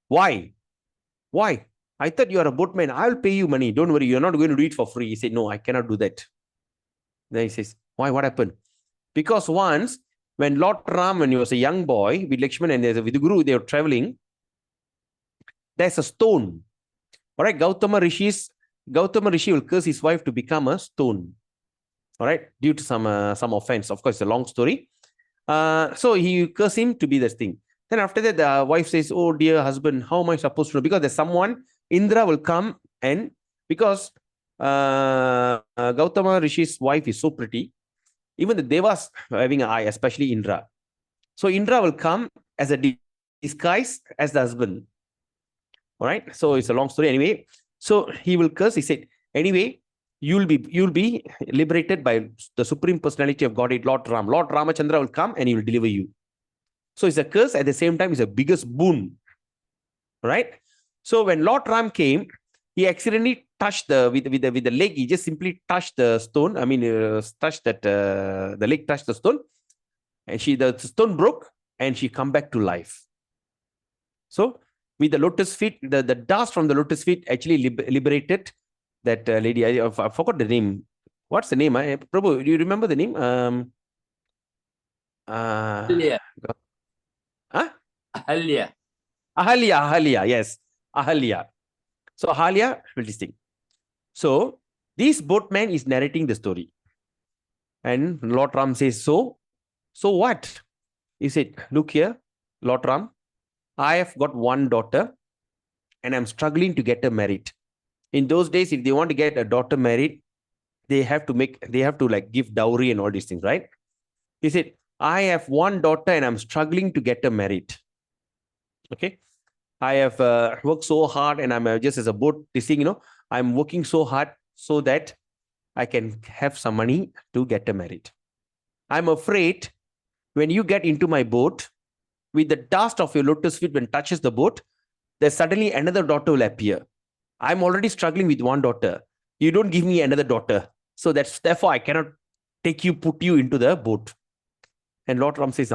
Why? Why? I thought you are a boatman. I'll pay you money. Don't worry. You're not going to do it for free. He said, no, I cannot do that. Then he says, why? What happened? Because once when Lord Ram, when he was a young boy with Lakshman and with the Guru, they were traveling, there's a stone. All right, Gautama Rishi will curse his wife to become a stone. All right, due to some offense. Of course, it's a long story. So he cursed him to be this thing. Then after that, the wife says, "Oh dear husband, how am I supposed to know?" Because there's someone, Indra will come, and because Gautama Rishi's wife is so pretty, even the devas are having an eye, especially Indra. So Indra will come as a disguise as the husband. All right. So it's a long story anyway. So he will curse. He said, anyway, you'll be liberated by the Supreme Personality of Godhead, Lord Ram. Lord Ramachandra will come and he will deliver you. So it's a curse. At the same time, it's a biggest boon. Right. So when Lord Ram came, he accidentally touched with the leg. He just simply touched the stone. I mean, touched that the leg touched the stone, and the stone broke, and she come back to life. So with the lotus feet, the dust from the lotus feet actually liberated that lady. I forgot the name. What's the name? Prabhu, do you remember the name? Ahalya. Huh? Ahalya. Ahalya, yes. Ahalya. So Ahalya will this thing. So this boatman is narrating the story. And Lord Ram says, so what? He said, look here, Lord Ram, I have got one daughter and I'm struggling to get her married. In those days, if they want to get a daughter married, they have to like give dowry and all these things, right? He said, I have one daughter and I'm struggling to get her married. Okay. I have worked so hard and I'm just as a boat, this thing, I'm working so hard so that I can have some money to get her married. I'm afraid when you get into my boat, with the dust of your lotus feet when touches the boat, there's suddenly another daughter will appear. I'm already struggling with one daughter. You don't give me another daughter. So therefore I cannot put you into the boat. And Lord Ram says,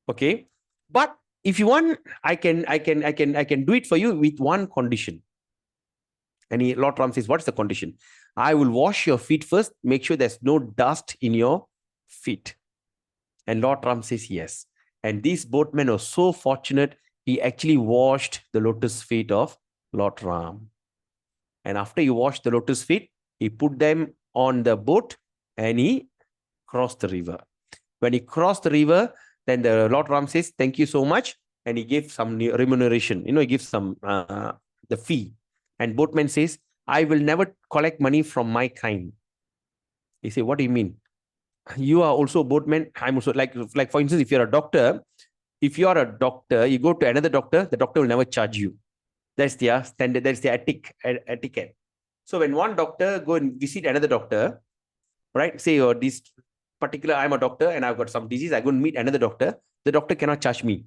okay. But if you want, I can do it for you with one condition. And Lord Ram says, what's the condition? I will wash your feet first, make sure there's no dust in your feet. And Lord Ram says, yes. And this boatman was so fortunate, he actually washed the lotus feet of Lord Ram. And after he washed the lotus feet, he put them on the boat and he crossed the river. When he crossed the river, then the Lord Ram says, thank you so much. And he gave some remuneration. He gives some the fee. And boatman says, I will never collect money from my kind. He said, what do you mean? You are also a boatman. I'm also like for instance, if you're a doctor, you go to another doctor, the doctor will never charge you. That's their standard. That's their etiquette. So when one doctor go and visit another doctor, right? Say, this particular, I'm a doctor and I've got some disease. I go and meet another doctor. The doctor cannot charge me.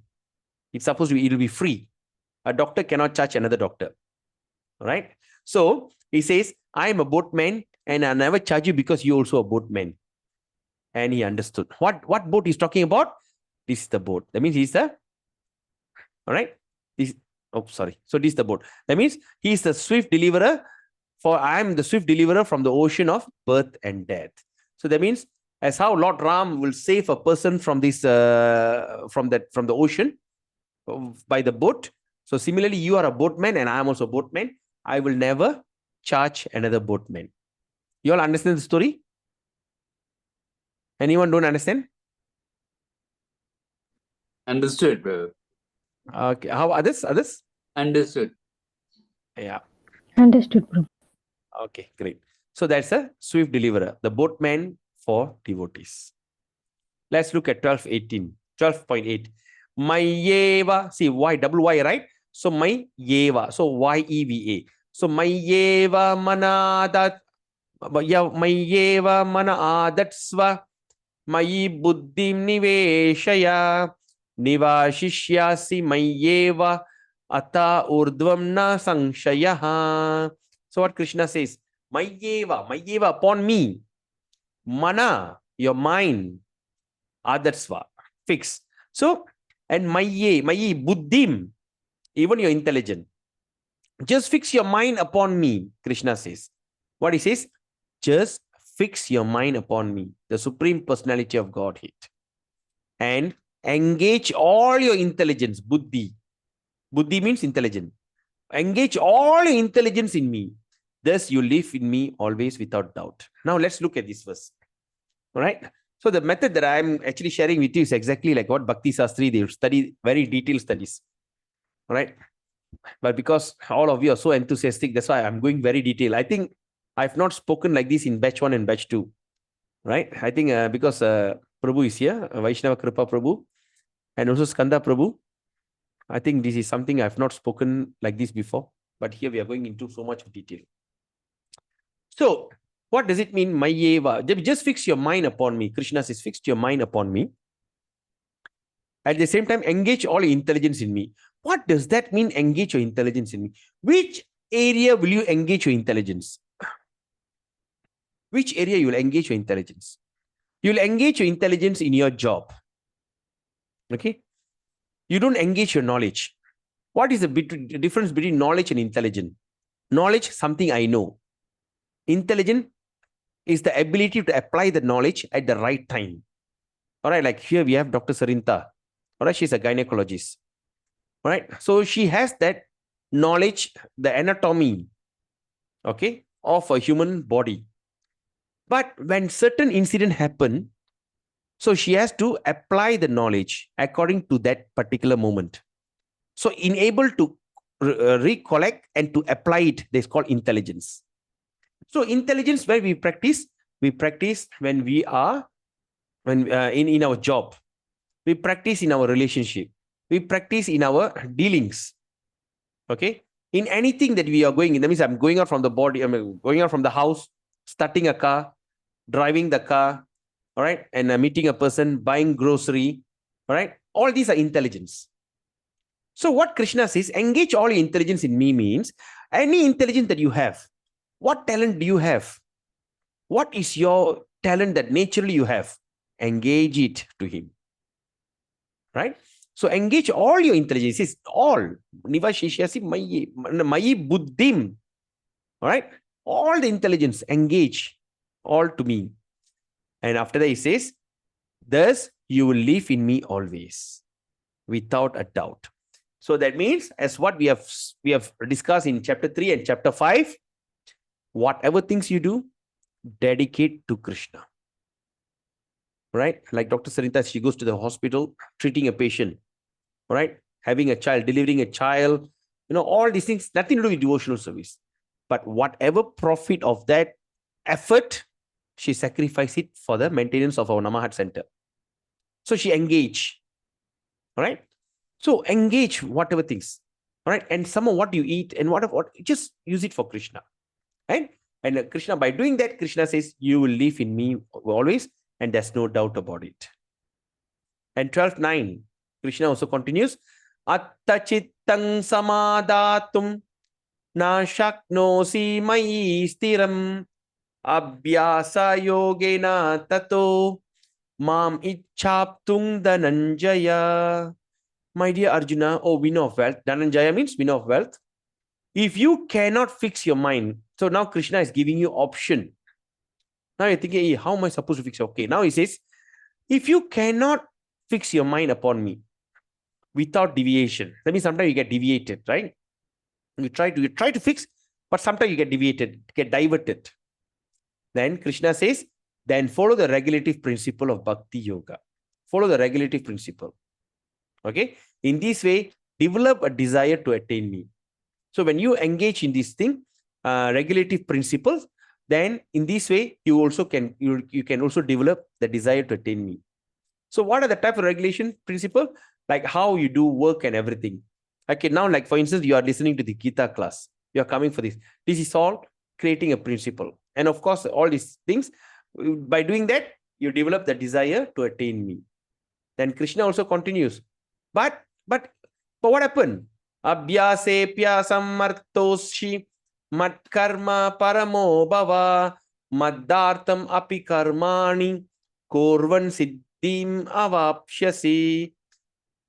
It's supposed to be, it'll be free. A doctor cannot charge another doctor. Right? So he says, I'm a boatman and I never charge you because you're also a boatman. And he understood. What boat he's talking about? This is the boat. That means he's the, all right? So this is the boat. That means he's the swift deliverer. I am the swift deliverer from the ocean of birth and death. So that means as how Lord Ram will save a person from this from the ocean by the boat. So similarly, you are a boatman and I am also a boatman. I will never charge another boatman. You all understand the story? Anyone don't understand? Understood, bro. Okay. How others? Understood. Yeah. Understood, Prabhu. Okay, great. So that's a swift deliverer, the boatman for devotees. Let's look at 12.8. Mayeva, see why, double Y, right? So Mayeva, so Y-E-V-A. So Mayeva manadat, Mayeva manadatsva, Mayi buddhim niveshaya, nivashishyasi Mayeva ata urdvam na sangshayaha. So what Krishna says, Mayeva upon me, mana, your mind, adarsva, fix. So, and mayi buddhim, even you're intelligent. Just fix your mind upon me, Krishna says. What he says, just fix your mind upon me, the Supreme Personality of Godhead. And engage all your intelligence, buddhi. Buddhi means intelligent. Engage all your intelligence in me. Thus you live in me always without doubt. Now let's look at this verse. All right. So the method that I'm actually sharing with you is exactly like what Bhakti Sastri, they study very detailed studies. All right. But because all of you are so enthusiastic, that's why I'm going very detailed. I think I've not spoken like this in batch 1 and batch 2. Right. I think because Prabhu is here, Vaishnava Kripa Prabhu, and also Skanda Prabhu. I think this is something I've not spoken like this before. But here we are going into so much detail. So, what does it mean, Mayeva? Just fix your mind upon me. Krishna says, fix your mind upon me. At the same time, engage all your intelligence in me. What does that mean, engage your intelligence in me? Which area will you engage your intelligence? Which area you will engage your intelligence? You will engage your intelligence in your job. Okay? You don't engage your knowledge. What is the difference between knowledge and intelligence? Knowledge, something I know. Intelligence is the ability to apply the knowledge at the right time. All right, like here we have Dr. Sarinta. All right, she's a gynecologist. All right, so she has that knowledge, the anatomy, okay, of a human body. But when certain incident happen, so she has to apply the knowledge according to that particular moment. So in able to recollect and to apply it, that's called intelligence. So intelligence, where we practice when we are in our job. We practice in our relationship. We practice in our dealings. Okay. In anything that we are going in, that means I'm going out from the body, I'm going out from the house, starting a car, driving the car, all right, and meeting a person, buying grocery, all right. All these are intelligence. So what Krishna says, engage all your intelligence in me means any intelligence that you have. What talent do you have? What is your talent that naturally you have? Engage it to him. Right? So engage all your intelligence. It's all. Nivashishyasi mayi buddhim. All right? All the intelligence, engage all to me. And after that he says, thus you will live in me always, without a doubt. So that means, as what we have discussed in chapter 3 and chapter 5, whatever things you do, dedicate to Krishna. Right? Like Dr. Sarinta, she goes to the hospital, treating a patient, right? Having a child, delivering a child, all these things, nothing to do with devotional service. But whatever profit of that effort, she sacrificed it for the maintenance of our Namahat center. So she engaged. All right? So engage whatever things. All right? And some of what you eat and what just use it for Krishna. Right? And Krishna, by doing that, Krishna says, you will live in me always, and there's no doubt about it. And 12.9, Krishna also continues, Attachittang samadatum na shaknosi mayi stiram abhyasa yogena tato mam ichaptung dhananjaya. My dear Arjuna, winner of wealth. Dhananjaya means winner of wealth. If you cannot fix your mind, so now Krishna is giving you option. Now you're thinking, hey, how am I supposed to fix it? Okay, now he says, if you cannot fix your mind upon me without deviation, that means sometimes you get deviated, right? You try to fix, but sometimes you get deviated, get diverted. Then Krishna says, then follow the regulative principle of Bhakti Yoga. Follow the regulative principle. Okay? In this way, develop a desire to attain me. So when you engage in this thing, regulative principles, then in this way, you also can also develop the desire to attain me. So what are the type of regulation principle? Like how you do work and everything. Okay, now like for instance, you are listening to the Gita class. You are coming for this. This is all creating a principle. And of course, all these things, by doing that, you develop the desire to attain me. Then Krishna also continues. But what happened? Abhyasepya sammartoshi mat karma paramo bhava maddartam api karmani korvan siddhim avapsyasi.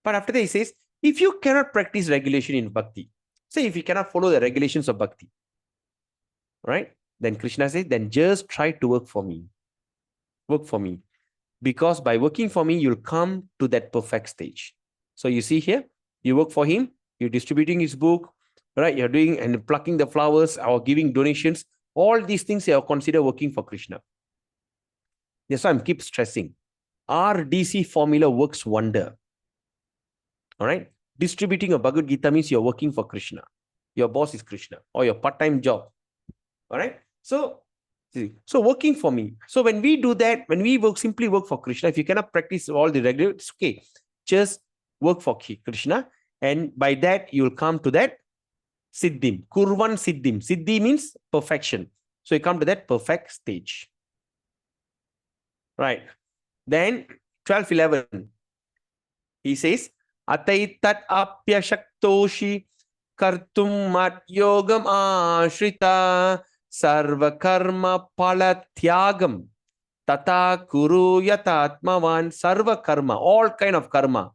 But after that he says, if you cannot practice regulation in bhakti, say if you cannot follow the regulations of bhakti, right? Then Krishna says, then just try to work for me. Work for me. Because by working for me, you'll come to that perfect stage. So you see here, you work for him, you're distributing his book, right? You're doing and plucking the flowers or giving donations. All these things you are considered working for Krishna. That's why I keep stressing. RDC formula works wonder. All right. Distributing a Bhagavad Gita means you're working for Krishna. Your boss is Krishna or your part-time job. All right. So working for me. So when we do that, when we simply work for Krishna, if you cannot practice all the regular, it's okay. Just work for Krishna. And by that, you will come to that Siddhim. Kurvan Siddhim. Siddhi means perfection. So you come to that perfect stage. Right. Then 12:11. He says, Ataitat apya shaktoshi kartum mat yogam ashrita sarva karma pala tyagam tata kuru yatatmavan sarva karma, all kind of karma.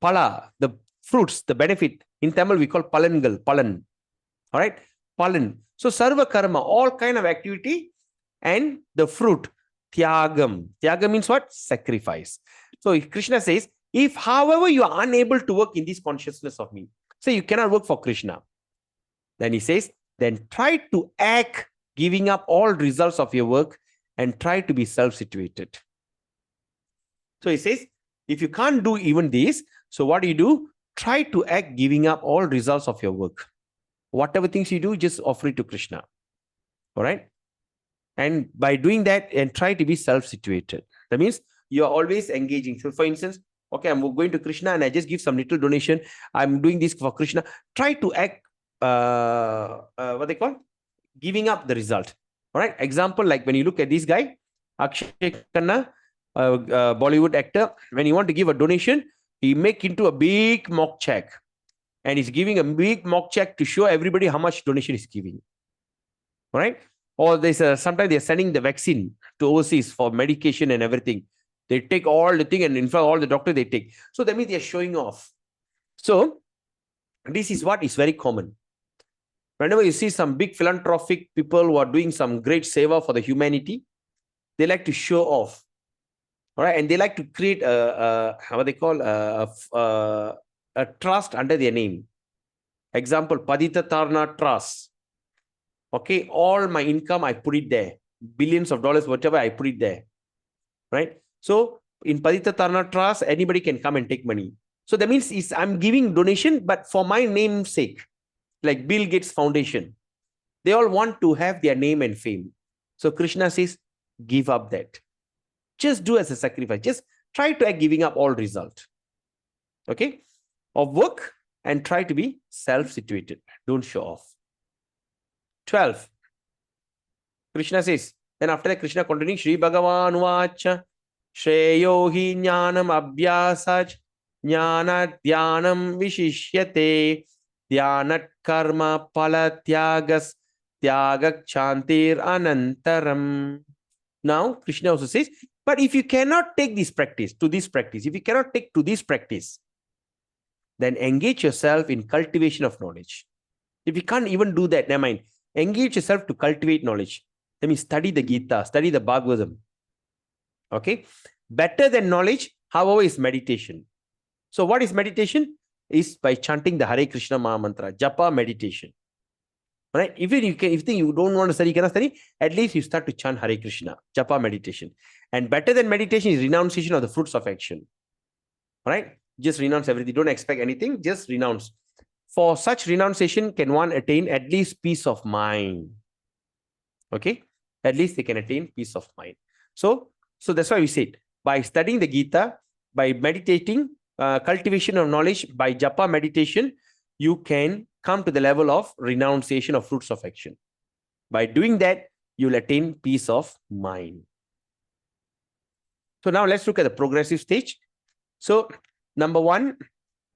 Pala, the fruits, the benefit. In Tamil, we call palangal, palan. All right, palan. So sarva karma, all kind of activity and the fruit, tyagam. Tyagam means what? Sacrifice. So Krishna says, if however you are unable to work in this consciousness of me, say you cannot work for Krishna, then he says, then try to act giving up all results of your work and try to be self-situated. So he says, if you can't do even this, so what do? Try to act giving up all results of your work. Whatever things you do, just offer it to Krishna. All right? And by doing that, and try to be self-situated. That means you are always engaging. So for instance, okay, I'm going to Krishna and I just give some little donation. I'm doing this for Krishna. Try to act, what they call? Giving up the result. All right? Example, like when you look at this guy, Akshay Khanna, Bollywood actor, when you want to give a donation, he make into a big mock check. And he's giving a big mock check to show everybody how much donation he's giving. All right? Or there's sometimes they're sending the vaccine to overseas for medication and everything. They take all the thing and in front of all the doctor they take. So that means they're showing off. So this is what is very common. Whenever you see some big philanthropic people who are doing some great seva for the humanity, they like to show off. All right. And they like to create what they call a trust under their name. Example, Padita Tarna Trust. Okay. All my income, I put it there. Billions of dollars, whatever, I put it there. Right. So in Padita Tarna Trust, anybody can come and take money. So that means I'm giving donation, but for my name's sake, like Bill Gates Foundation, they all want to have their name and fame. So Krishna says, give up that. Just do as a sacrifice. Just try to act giving up all result. Okay. Of work and try to be self-situated. Don't show off. 12. Krishna says, then after that Krishna continues, Shri Bhagavan Vacha Shreyo hi jnanam abhyasaj jnana dhyanam vishishyate dhyanat karma pala tyagas tyagak chantir anantaram. Now Krishna also says, but if you cannot take this practice to this practice, if you cannot take to this practice, then engage yourself in cultivation of knowledge. If you can't even do that, never mind. Engage yourself to cultivate knowledge. That means study the Gita, study the Bhagavatam. Okay. Better than knowledge, however, is meditation. So what is meditation? Is by chanting the Hare Krishna Maha Mantra, Japa meditation. All right. If you think you don't want to study, cannot study, at least you start to chant Hare Krishna, Japa meditation. And better than meditation is renunciation of the fruits of action. All right. Just renounce everything. Don't expect anything. Just renounce. For such renunciation, can one attain at least peace of mind? Okay. At least they can attain peace of mind. So that's why we said, by studying the Gita, by meditating, cultivation of knowledge, by Japa meditation, you can come to the level of renunciation of fruits of action. By doing that, you'll attain peace of mind. So now let's look at the progressive stage. So number 1,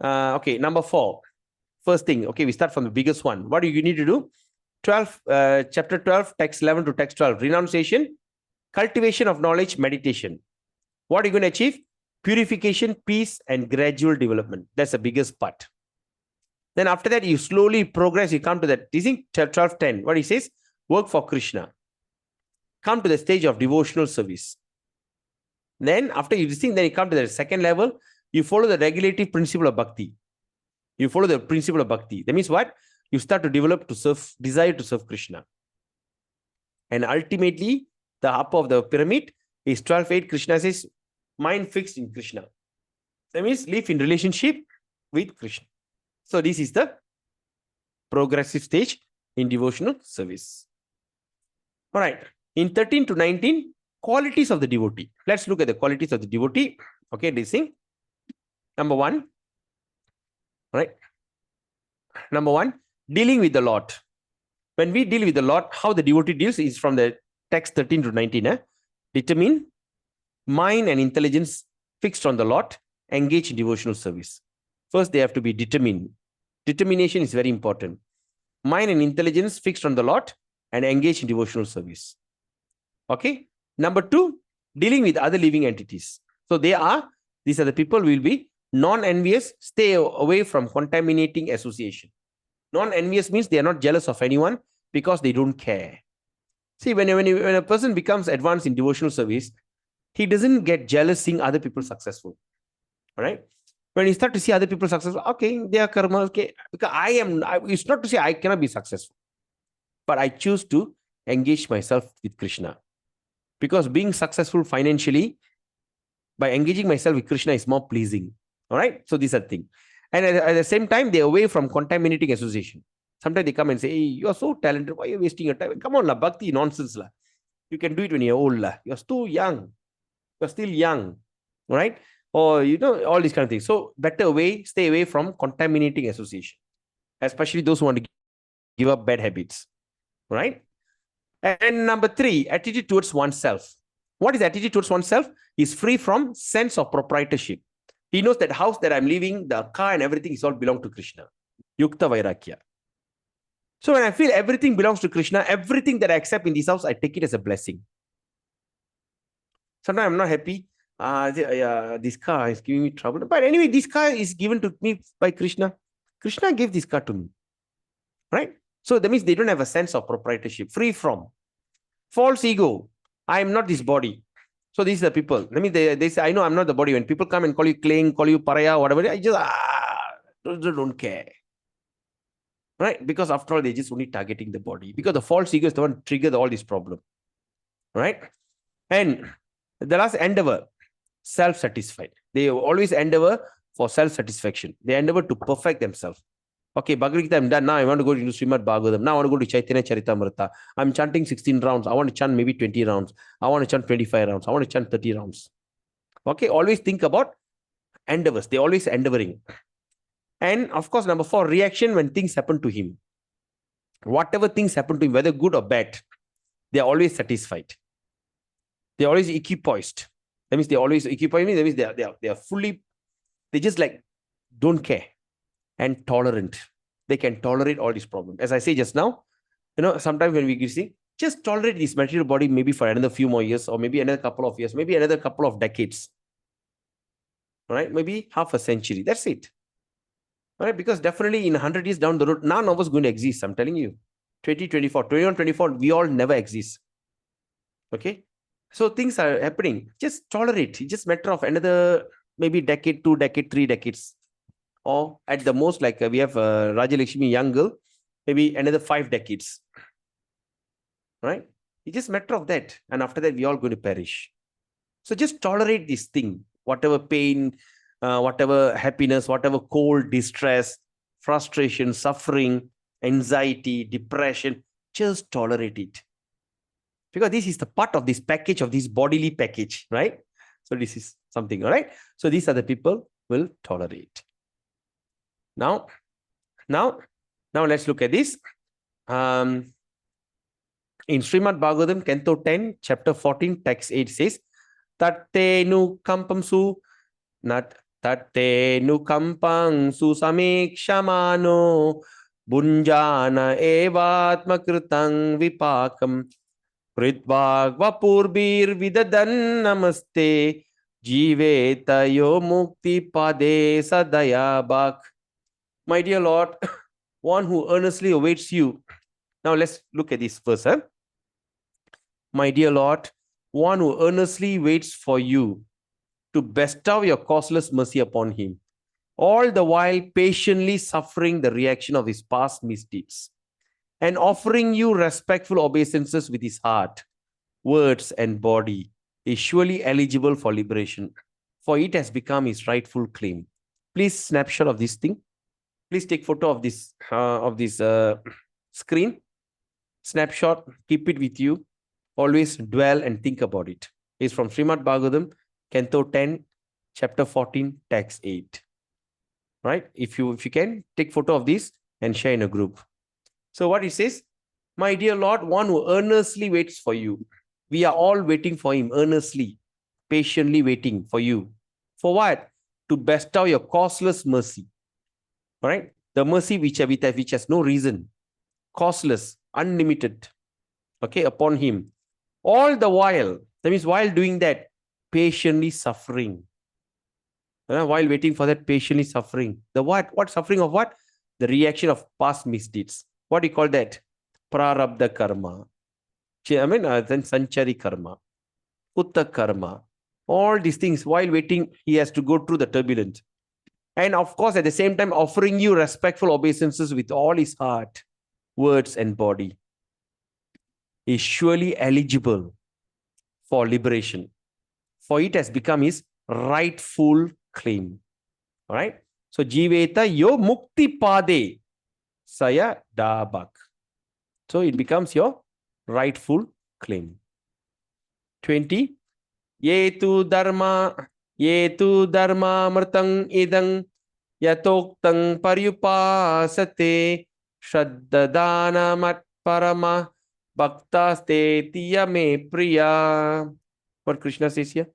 number 4. First thing, okay, we start from the biggest one. What do you need to do? Chapter 12, text 11 to text 12, renunciation, cultivation of knowledge, meditation. What are you going to achieve? Purification, peace, and gradual development. That's the biggest part. Then after that, you slowly progress. You come to that. You think 12:10. What he says? Work for Krishna. Come to the stage of devotional service. Then after you think, then you come to the second level. You follow the regulative principle of bhakti. You follow the principle of bhakti. That means what? you start to develop desire to serve Krishna. And ultimately, the upper of the pyramid is 12.8. Krishna says, mind fixed in Krishna. That means live in relationship with Krishna. So this is the progressive stage in devotional service. All right. In 13 to 19, qualities of the devotee. Let's look at the qualities of the devotee. Okay, this thing. Number one. All right. Number one, dealing with the Lord. When we deal with the Lord, how the devotee deals is from the text 13 to 19. Determine mind and intelligence fixed on the Lord, engage in devotional service. First, they have to be determined. Determination is very important. Mind and intelligence fixed on the Lord and engage in devotional service. Okay. Number two, dealing with other living entities. So these are the people who will be non-envious, stay away from contaminating association. Non-envious means they are not jealous of anyone because they don't care. See, when a person becomes advanced in devotional service, he doesn't get jealous seeing other people successful. All right. When you start to see other people successful, okay, they are karma, okay. Because it's not to say I cannot be successful, but I choose to engage myself with Krishna. Because being successful financially by engaging myself with Krishna is more pleasing. All right. So these are things. And at the same time, they're away from contaminating association. Sometimes they come and say, hey, you're so talented. Why are you wasting your time? Come on, la, bhakti, nonsense. La. You can do it when you're old. La. You're too young. You're still young. All right. Or, all these kind of things. So better stay away from contaminating association. Especially those who want to give up bad habits. All right. And number three, attitude towards oneself. What is attitude towards oneself? Is free from sense of proprietorship. He knows that house that I'm living, the car and everything is all belong to Krishna. Yukta Vairagya. So when I feel everything belongs to Krishna, everything that I accept in this house, I take it as a blessing. Sometimes I'm not happy. This car is giving me trouble. But anyway, this car is given to me by Krishna. Krishna gave this car to me. Right? So that means they don't have a sense of proprietorship. Free from false ego. I am not this body. So these are the people. I mean, they say, I know I'm not the body. When people come and call you Kling, call you Paraya, whatever, I just don't care. Right? Because after all, they're just only targeting the body. Because the false ego is the one triggered all this problem. Right? And the last endeavor, self-satisfied. They always endeavor for self-satisfaction. They endeavor to perfect themselves. Okay, Bhagavad Gita, I'm done. Now I want to go to Srimad Bhagavatam. Now I want to go to Chaitanya Charitamrita. I'm chanting 16 rounds. I want to chant maybe 20 rounds. I want to chant 25 rounds. I want to chant 30 rounds. Okay, always think about endeavors. They're always endeavoring. And of course, number four, reaction when things happen to him. Whatever things happen to him, whether good or bad, they're always satisfied. They're always equipoised. That means they're always equipoised. That means they are fully, they just like don't care. And tolerant. They can tolerate all these problems. As I say just now, sometimes when we see, just tolerate this material body maybe for another few more years, or maybe another couple of years, maybe another couple of decades. All right, maybe half a century. That's it. All right, because definitely in 100 years down the road, none of us going to exist. I'm telling you. 2024, 2124, we all never exist. Okay. So things are happening. Just tolerate. It's just a matter of another maybe decade, 2 decades, 3 decades. Or at the most, like we have Raja Lakshmi, young girl, maybe another 5 decades. Right? It's just a matter of that. And after that, we all going to perish. So just tolerate this thing. Whatever pain, whatever happiness, whatever cold, distress, frustration, suffering, anxiety, depression, just tolerate it. Because this is the part of this package, of this bodily package, right? So this is something, all right? So these are the people who will tolerate. Now let's look at this. In Srimad Bhagavatam, Canto 10, Chapter 14, Text 8 says, Tatte nu kampamsu, not tatte nu kampamsu samekshamano, bunjana evatma kritang vipakam, pritbhag vapurbir vidadan namaste, jiveta yo mukti pade sadaya bhak. My dear Lord, one who earnestly awaits you. Now let's look at this verse. My dear Lord, one who earnestly waits for you to bestow your causeless mercy upon him. all the while patiently suffering the reaction of his past misdeeds, and offering you respectful obeisances with his heart, words, and body, is surely eligible for liberation, for it has become his rightful claim. Please snapshot of this thing. Please take photo of this screen. Snapshot, keep it with you. Always dwell and think about it. It's from Srimad Bhagavatam, Canto 10, Chapter 14, Text 8. Right? If you can, take photo of this and share in a group. So what it says, my dear Lord, one who earnestly waits for you. We are all waiting for him, earnestly, patiently waiting for you. For what? To bestow your causeless mercy. All right? The mercy which has no reason, causeless, unlimited, okay, upon him. All the while, that means while doing that, patiently suffering. While waiting for that, patiently suffering. The what? What suffering of what? The reaction of past misdeeds. What do you call that? Prarabdha karma. Then sanchari karma, utta karma. All these things, while waiting, he has to go through the turbulence. And of course, at the same time, offering you respectful obeisances with all his heart, words, and body, is surely eligible for liberation, for it has become his rightful claim. All right? So, jiveta yo mukti pade saya dabak. So, it becomes your rightful claim. 20. Yetu dharma mrtang idang yatoktang paryupasate shraddadana mat parama bhaktaste tiyame priya. What Krishna says here?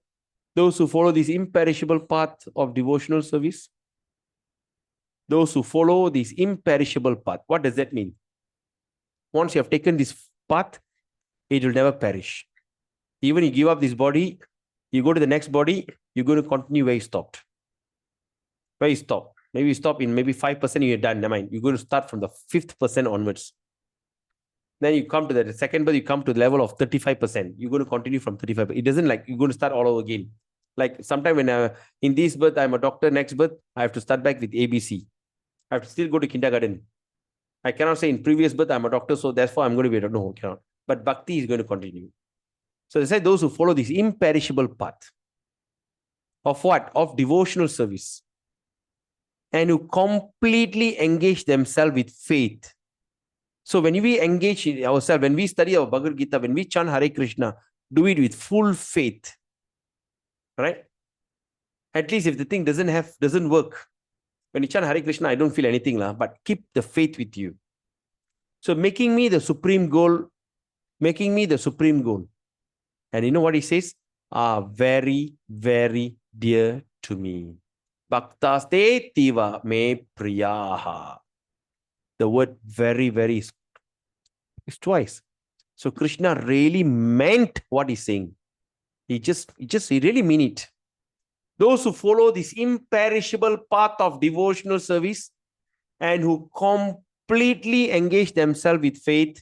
Those who follow this imperishable path of devotional service. Those who follow this imperishable path. What does that mean? Once you have taken this path, it will never perish. Even you give up this body, you go to the next body, you're going to continue where you stopped. Where you stop. Maybe you stop in maybe 5%, you're done. Never mind. You're going to start from the 5th% onwards. Then you come to the second birth, you come to the level of 35%. You're going to continue from 35%. It doesn't like you're going to start all over again. Like sometime when in this birth, I'm a doctor, next birth, I have to start back with ABC. I have to still go to kindergarten. I cannot say in previous birth, I'm a doctor, so therefore I'm going to be a doctor. No, cannot. But bhakti is going to continue. So they say those who follow this imperishable path of what? Of devotional service, and who completely engage themselves with faith. So when we engage in ourselves, when we study our Bhagavad Gita, when we chant Hare Krishna, do it with full faith. Right? At least if the thing doesn't work. When you chant Hare Krishna, I don't feel anything, but keep the faith with you. So making me the supreme goal. And you know what he says? Are very, very dear to me. Bhaktaste tiva me priyaha. The word very, very is twice. So Krishna really meant what he's saying. He really mean it. Those who follow this imperishable path of devotional service and who completely engage themselves with faith,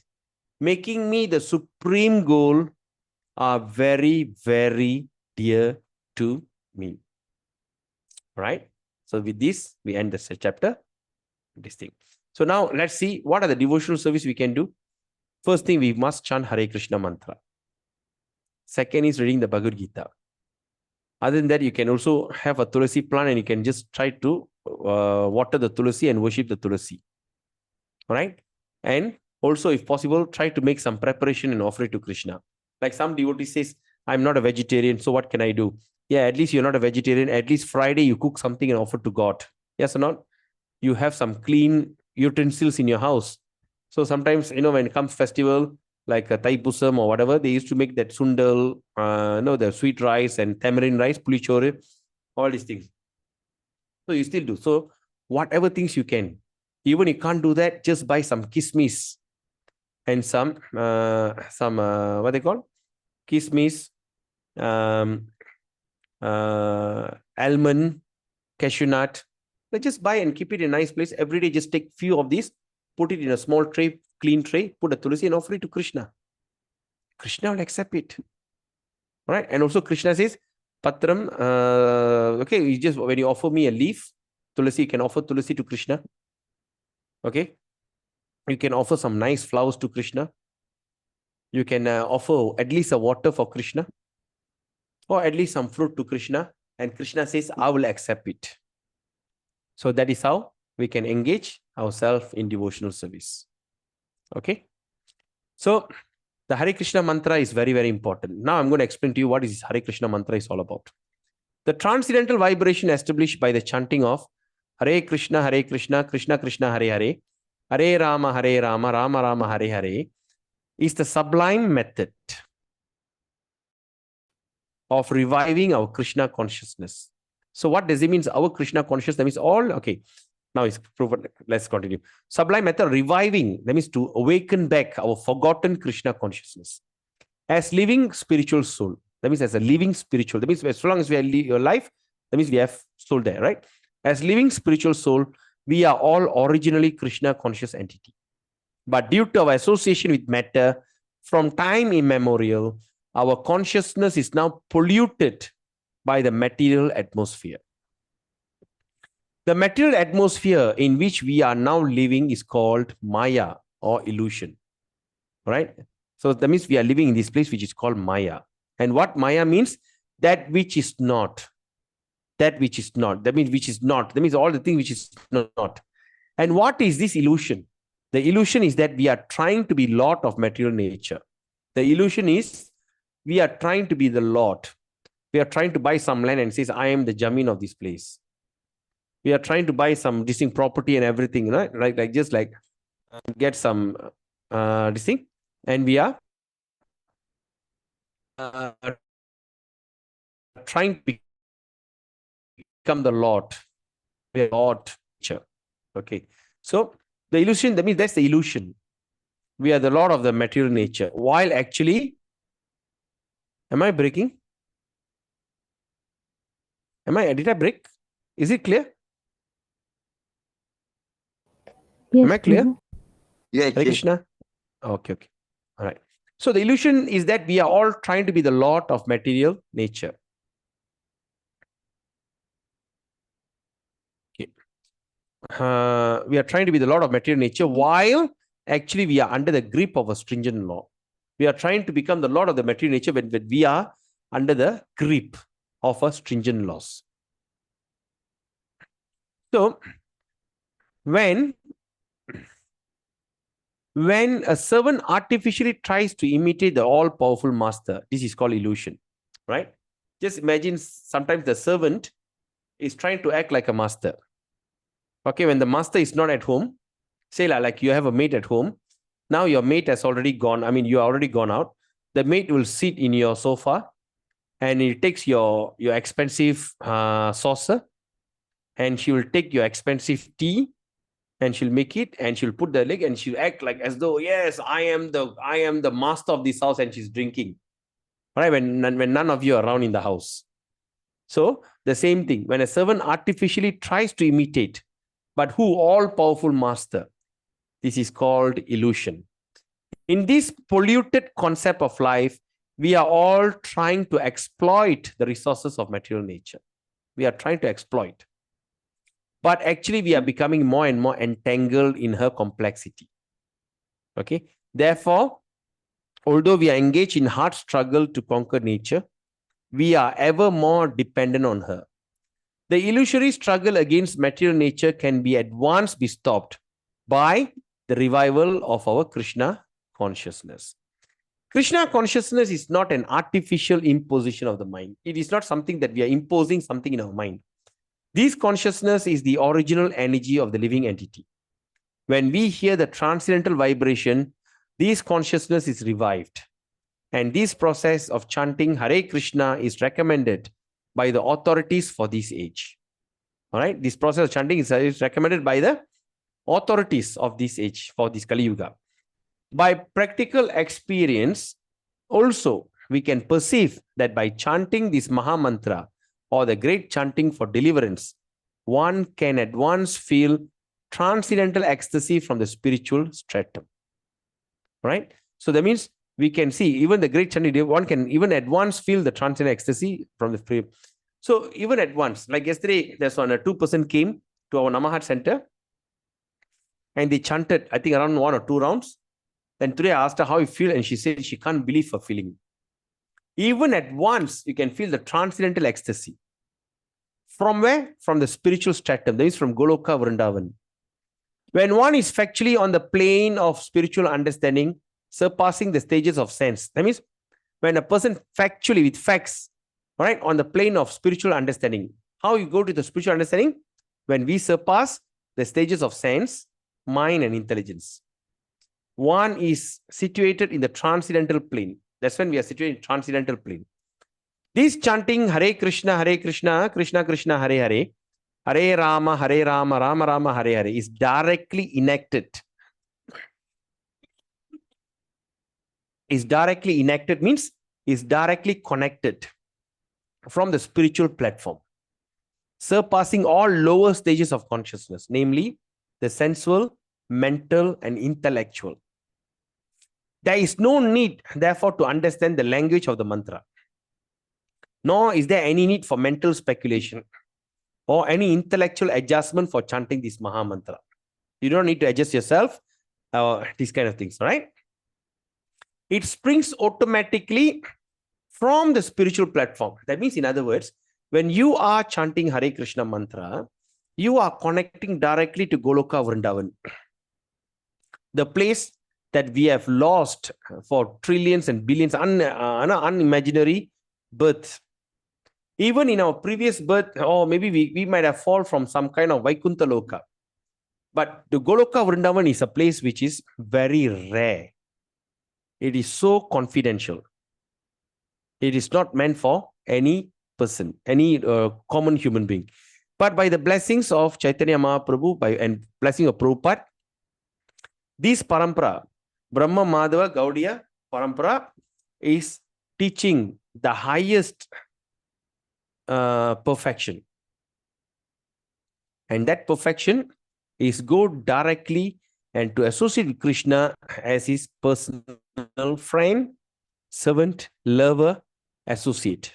making me the supreme goal, are very, very dear to me. Right? So with this, we end this chapter. This thing. So now let's see what are the devotional service we can do. First thing, we must chant Hare Krishna mantra. Second is reading the Bhagavad Gita. Other than that, you can also have a tulasi plant and you can just try to water the tulasi and worship the tulasi. All right? And also, if possible, try to make some preparation and offer it to Krishna. Like some devotee says, I'm not a vegetarian, so what can I do? Yeah, at least you're not a vegetarian. At least Friday, you cook something and offer to God. Yes or not? You have some clean utensils in your house. So sometimes, when it comes festival, like a Thaipusam or whatever, they used to make that sundal, the sweet rice and tamarind rice, pulichore, all these things. So you still do. So whatever things you can. Even you can't do that, just buy some kismis and some what they call? Kismis, almond, cashew nut. Just buy and keep it in a nice place. Every day, just take few of these, put it in a small tray, clean tray, put a tulasi and offer it to Krishna. Krishna will accept it. Right? And also Krishna says, Patram, okay, you just when you offer me a leaf, Tulasi, you can offer Tulasi to Krishna. Okay. You can offer some nice flowers to Krishna. You can offer at least a water for Krishna, or at least some fruit to Krishna. And Krishna says, I will accept it. So that is how we can engage ourselves in devotional service. Okay. So the Hare Krishna mantra is very, very important. Now I'm going to explain to you what is Hare Krishna mantra is all about. The transcendental vibration established by the chanting of Hare Krishna, Krishna Krishna, Hare Hare, Hare Rama, Rama Rama, Hare Hare, is the sublime method of reviving our Krishna consciousness. So what does it mean? Our Krishna consciousness, that means all, okay, now it's proven. Let's continue. Sublime method, reviving, that means to awaken back our forgotten Krishna consciousness as living spiritual soul. That means as a living spiritual. That means as long as we are alive, that means we have soul there, right? As living spiritual soul, we are all originally Krishna conscious entity. But due to our association with matter, from time immemorial, our consciousness is now polluted by the material atmosphere. The material atmosphere in which we are now living is called Maya or illusion, right? So that means we are living in this place which is called Maya. And what Maya means? That which is not. That which is not. That means which is not. That means all the things which is not. And what is this illusion? The illusion is that we are trying to be Lord of material nature. The illusion is we are trying to be the Lord. We are trying to buy some land and says, I am the Jamin of this place. We are trying to buy some distinct property and everything, right? Like just like get some this thing, and we are trying to become the Lord. We are Lord nature. Okay. So the illusion, that means that's the illusion. We are the Lord of the material nature. While actually, am I breaking? Did I break? Is it clear? Yes, Am I clear? Prabhu. Yes, Hare yes. Krishna? Okay. All right. So the illusion is that we are all trying to be the Lord of material nature. Okay. We are trying to be the Lord of material nature while actually we are under the grip of a stringent law. We are trying to become the Lord of the material nature when we are under the grip of a stringent laws. So when a servant artificially tries to imitate the all-powerful master, this is called illusion, right? Just imagine sometimes the servant is trying to act like a master. Okay, when the master is not at home, say like you have a maid at home. Now your maid has already gone. I mean, you are already gone out. The maid will sit in your sofa and it takes your expensive saucer, and she will take your expensive tea and she'll make it and she'll put the leg and she'll act like as though, yes, I am the master of this house, and she's drinking, right? When none of you are around in the house. So the same thing, when a servant artificially tries to imitate, but who all-powerful master, this is called illusion. In this polluted concept of life, we are all trying to exploit the resources of material nature. We are trying to exploit. But actually, we are becoming more and more entangled in her complexity. Okay. Therefore, although we are engaged in hard struggle to conquer nature, we are ever more dependent on her. The illusory struggle against material nature can be at once be stopped by the revival of our Krishna consciousness. Krishna consciousness is not an artificial imposition of the mind. It is not something that we are imposing something in our mind. This consciousness is the original energy of the living entity. When we hear the transcendental vibration, this consciousness is revived. And this process of chanting Hare Krishna is recommended by the authorities for this age. All right, this process of chanting is recommended by the authorities of this age for this Kali Yuga. By practical experience, also, we can perceive that by chanting this Maha Mantra or the great chanting for deliverance, one can at once feel transcendental ecstasy from the spiritual stratum. Right? So that means we can see even the great chanting, one can even at once feel the transcendental ecstasy from the spirit. So even at once, like yesterday, there's one, a 2% came to our Namahat center. And they chanted, I think, around 1 or 2 rounds. Then today I asked her how you feel, and she said she can't believe her feeling. Even at once, you can feel the transcendental ecstasy. From where? From the spiritual stratum, that is from Goloka Vrindavan. When one is factually on the plane of spiritual understanding, surpassing the stages of sense. That means when a person factually, with facts, all right, on the plane of spiritual understanding. How you go to the spiritual understanding? When we surpass the stages of sense, mind, and intelligence. One is situated in the transcendental plane. That's when we are situated in transcendental plane. This chanting Hare Krishna, Krishna Krishna, Hare Hare, Hare Rama, Rama Rama, Hare Hare is directly enacted. Is directly enacted means is directly connected from the spiritual platform, surpassing all lower stages of consciousness, namely the sensual, mental, and intellectual. There is no need, therefore, to understand the language of the mantra. Nor is there any need for mental speculation or any intellectual adjustment for chanting this Maha Mantra. You don't need to adjust yourself, these kind of things, right? It springs automatically from the spiritual platform. That means, in other words, when you are chanting Hare Krishna mantra, you are connecting directly to Goloka Vrindavan, the place that we have lost for trillions and billions, unimaginary births. Even in our previous birth, or maybe we might have fallen from some kind of Vaikuntha Loka. But the Goloka Vrindavan is a place which is very rare. It is so confidential. It is not meant for any person, any common human being. But by the blessings of Chaitanya Mahaprabhu and blessing of Prabhupada, this parampara, Brahma Madhava Gaudiya parampara, is teaching the highest perfection. And that perfection is go directly and to associate with Krishna as his personal friend, servant, lover, associate.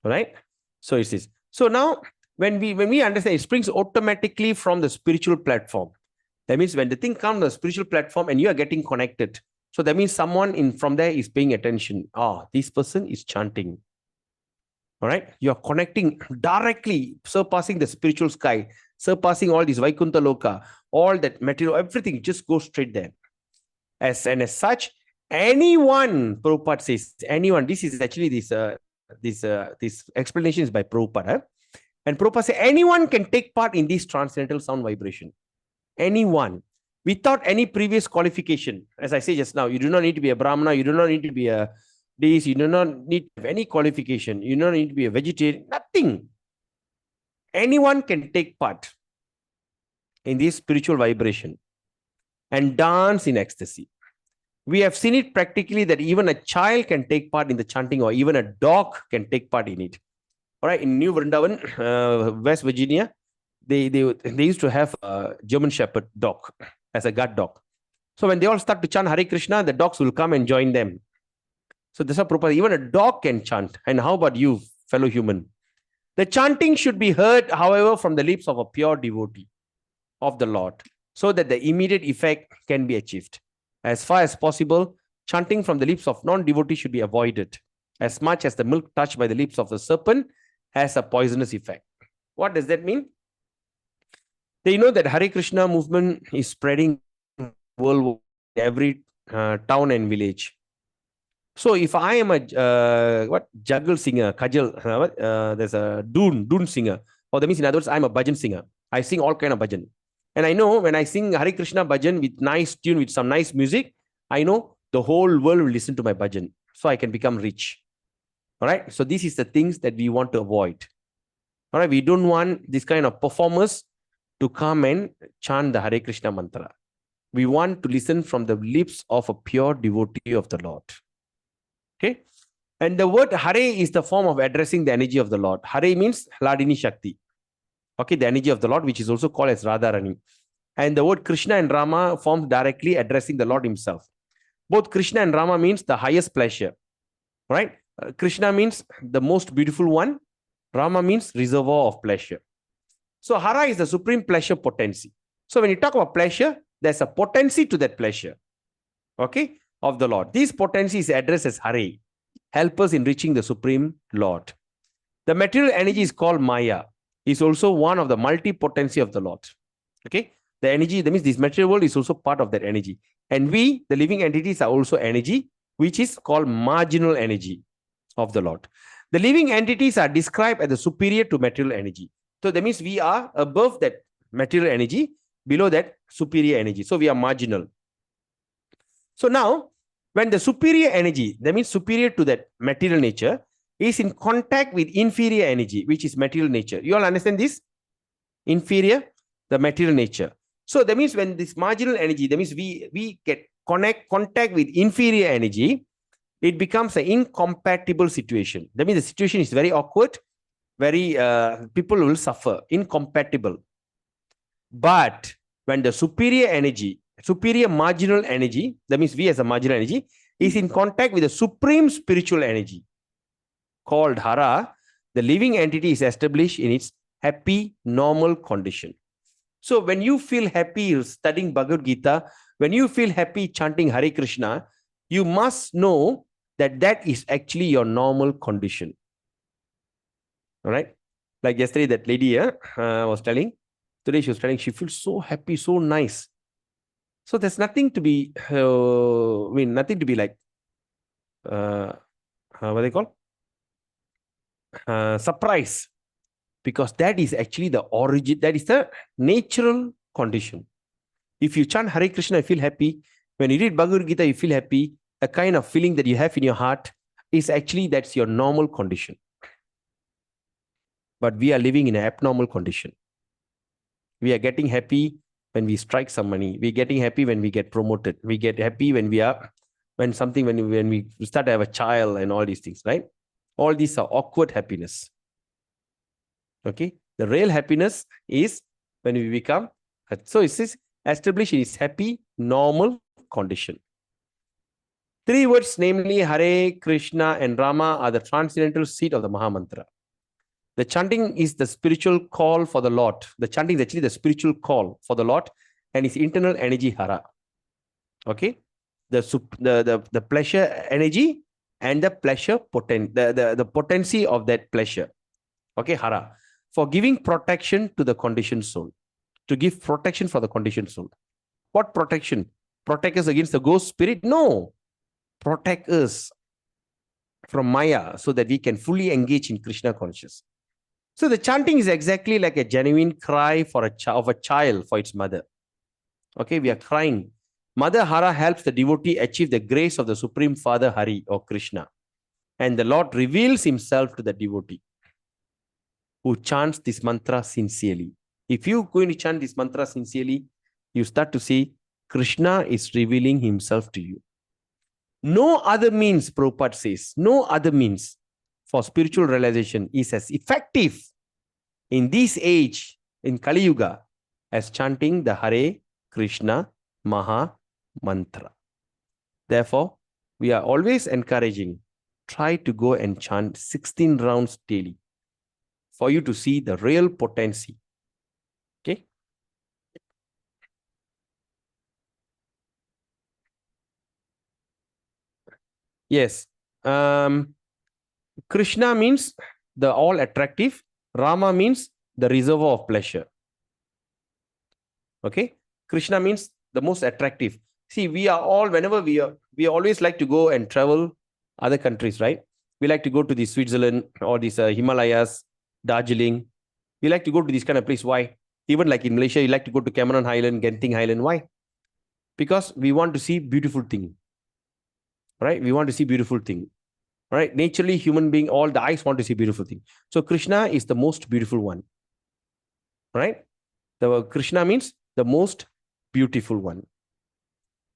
All right? So it is. So now, when we understand, it springs automatically from the spiritual platform. That means when the thing comes on the spiritual platform and you are getting connected, so that means someone from there is paying attention. This person is chanting. All right? You are connecting directly, surpassing the spiritual sky, surpassing all these Vaikuntha Loka, all that material, everything just goes straight there. As such, anyone, Prabhupada says, anyone, this is actually this explanation is by Prabhupada. And Prabhupada says, anyone can take part in this transcendental sound vibration. Anyone, without any previous qualification. As I say just now, you do not need to be a Brahmana, you do not need to be a this, you do not need any qualification, you do not need to be a vegetarian, nothing. Anyone can take part in this spiritual vibration and dance in ecstasy. We have seen it practically that even a child can take part in the chanting, or even a dog can take part in it. All right, in New Vrindavan, West Virginia, they used to have a German Shepherd dog as a guard dog. So when they all start to chant Hare Krishna, the dogs will come and join them. So this is proper. Even a dog can chant. And how about you, fellow human? The chanting should be heard, however, from the lips of a pure devotee of the Lord, so that the immediate effect can be achieved. As far as possible, chanting from the lips of non-devotees should be avoided, as much as the milk touched by the lips of the serpent has a poisonous effect. What does that mean? They know that Hare Krishna movement is spreading worldwide, every town and village. So if I am a juggle singer, kajal, there's a doon singer, or that means in other words, I'm a bhajan singer. I sing all kind of bhajan. And I know when I sing Hare Krishna bhajan with nice tune, with some nice music, I know the whole world will listen to my bhajan. So I can become rich. All right. So this is the things that we want to avoid. All right. We don't want this kind of performers to come and chant the Hare Krishna mantra. We want to listen from the lips of a pure devotee of the Lord. Okay. And the word Hare is the form of addressing the energy of the Lord. Hare means Hladini Shakti. Okay, the energy of the Lord, which is also called as Radharani. And the word Krishna and Rama forms directly addressing the Lord himself. Both Krishna and Rama means the highest pleasure. Right? Krishna means the most beautiful one. Rama means reservoir of pleasure. So Hara is the supreme pleasure potency. So when you talk about pleasure, there's a potency to that pleasure, okay, of the Lord. These potency is addressed as Hare, help us in reaching the supreme Lord. The material energy is called Maya, is also one of the multi-potency of the Lord. Okay, the energy, that means this material world is also part of that energy. And we, the living entities, are also energy, which is called marginal energy of the Lord. The living entities are described as the superior to material energy. So that means we are above that material energy, below that superior energy. So we are marginal. So now, when the superior energy, that means superior to that material nature, is in contact with inferior energy, which is material nature. You all understand this? Inferior, the material nature. So that means when this marginal energy, that means we get contact with inferior energy, it becomes an incompatible situation. That means the situation is very awkward, very people will suffer, incompatible. But when the superior energy, superior marginal energy, that means we as a marginal energy, is in contact with the supreme spiritual energy called Hara, the living entity is established in its happy, normal condition. So when you feel happy studying Bhagavad Gita, when you feel happy chanting Hare Krishna, you must know that that is actually your normal condition. All right? Like yesterday, that lady was telling, today she was telling she feels so happy, so nice. So there's nothing to be, nothing to be like, what they call? Surprise. Because that is actually the origin, that is the natural condition. If you chant Hare Krishna, you feel happy. When you read Bhagavad Gita, you feel happy. A kind of feeling that you have in your heart is actually, that's your normal condition. But we are living in an abnormal condition. We are getting happy when we strike some money. We're getting happy when we get promoted. We get happy when we start to have a child and all these things, right? All these are awkward happiness. Okay. The real happiness is when we become, so it says established in its happy, normal condition. Three words, namely Hare, Krishna, and Rama, are the transcendental seat of the Mahamantra. The chanting is the spiritual call for the Lord. The chanting is actually the spiritual call for the Lord and its internal energy, Hara. Okay? The pleasure energy and the pleasure the potency of that pleasure. Okay, Hara. For giving protection to the conditioned soul. To give protection for the conditioned soul. What protection? Protect us against the ghost spirit? No. Protect us from Maya so that we can fully engage in Krishna consciousness. So the chanting is exactly like a genuine cry for of a child for its mother. Okay, we are crying. Mother Hara helps the devotee achieve the grace of the Supreme Father Hari or Krishna. And the Lord reveals himself to the devotee who chants this mantra sincerely. If you're going to chant this mantra sincerely, you start to see Krishna is revealing himself to you. No other means, Prabhupada says, no other means for spiritual realization is as effective in this age, in Kali Yuga, as chanting the Hare Krishna Maha Mantra. Therefore, we are always encouraging, try to go and chant 16 rounds daily for you to see the real potency. Okay? Yes. Krishna means the all attractive. Rama means the reservoir of pleasure. Okay? Krishna means the most attractive. See, we are all, whenever we always like to go and travel other countries, right? We like to go to the Switzerland or these Himalayas, Darjeeling. We like to go to this kind of place. Why? Even like in Malaysia, you like to go to Cameron Highland, Genting Highland. Why? Because we want to see beautiful thing. Right? We want to see beautiful thing. Right? Naturally, human being, all the eyes want to see beautiful thing. So Krishna is the most beautiful one. Right? The Krishna means the most beautiful one.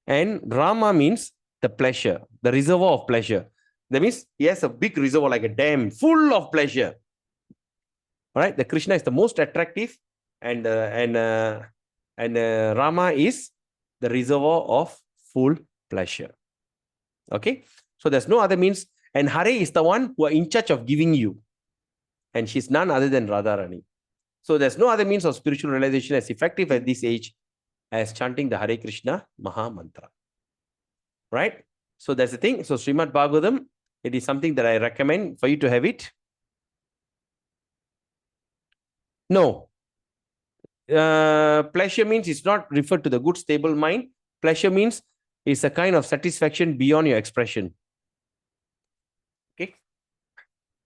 And Rama means the pleasure, the reservoir of pleasure. That means he has a big reservoir like a dam full of pleasure. All right? The Krishna is the most attractive and Rama is the reservoir of full pleasure. Okay? So there's no other means. And Hare is the one who are in charge of giving you. And she's none other than Radharani. So there's no other means of spiritual realization as effective at this age as chanting the Hare Krishna Maha Mantra. Right? So that's the thing. So Srimad Bhagavatam, it is something that I recommend for you to have it. No. Pleasure means it's not referred to the good stable mind. Pleasure means it's a kind of satisfaction beyond your expression. Okay.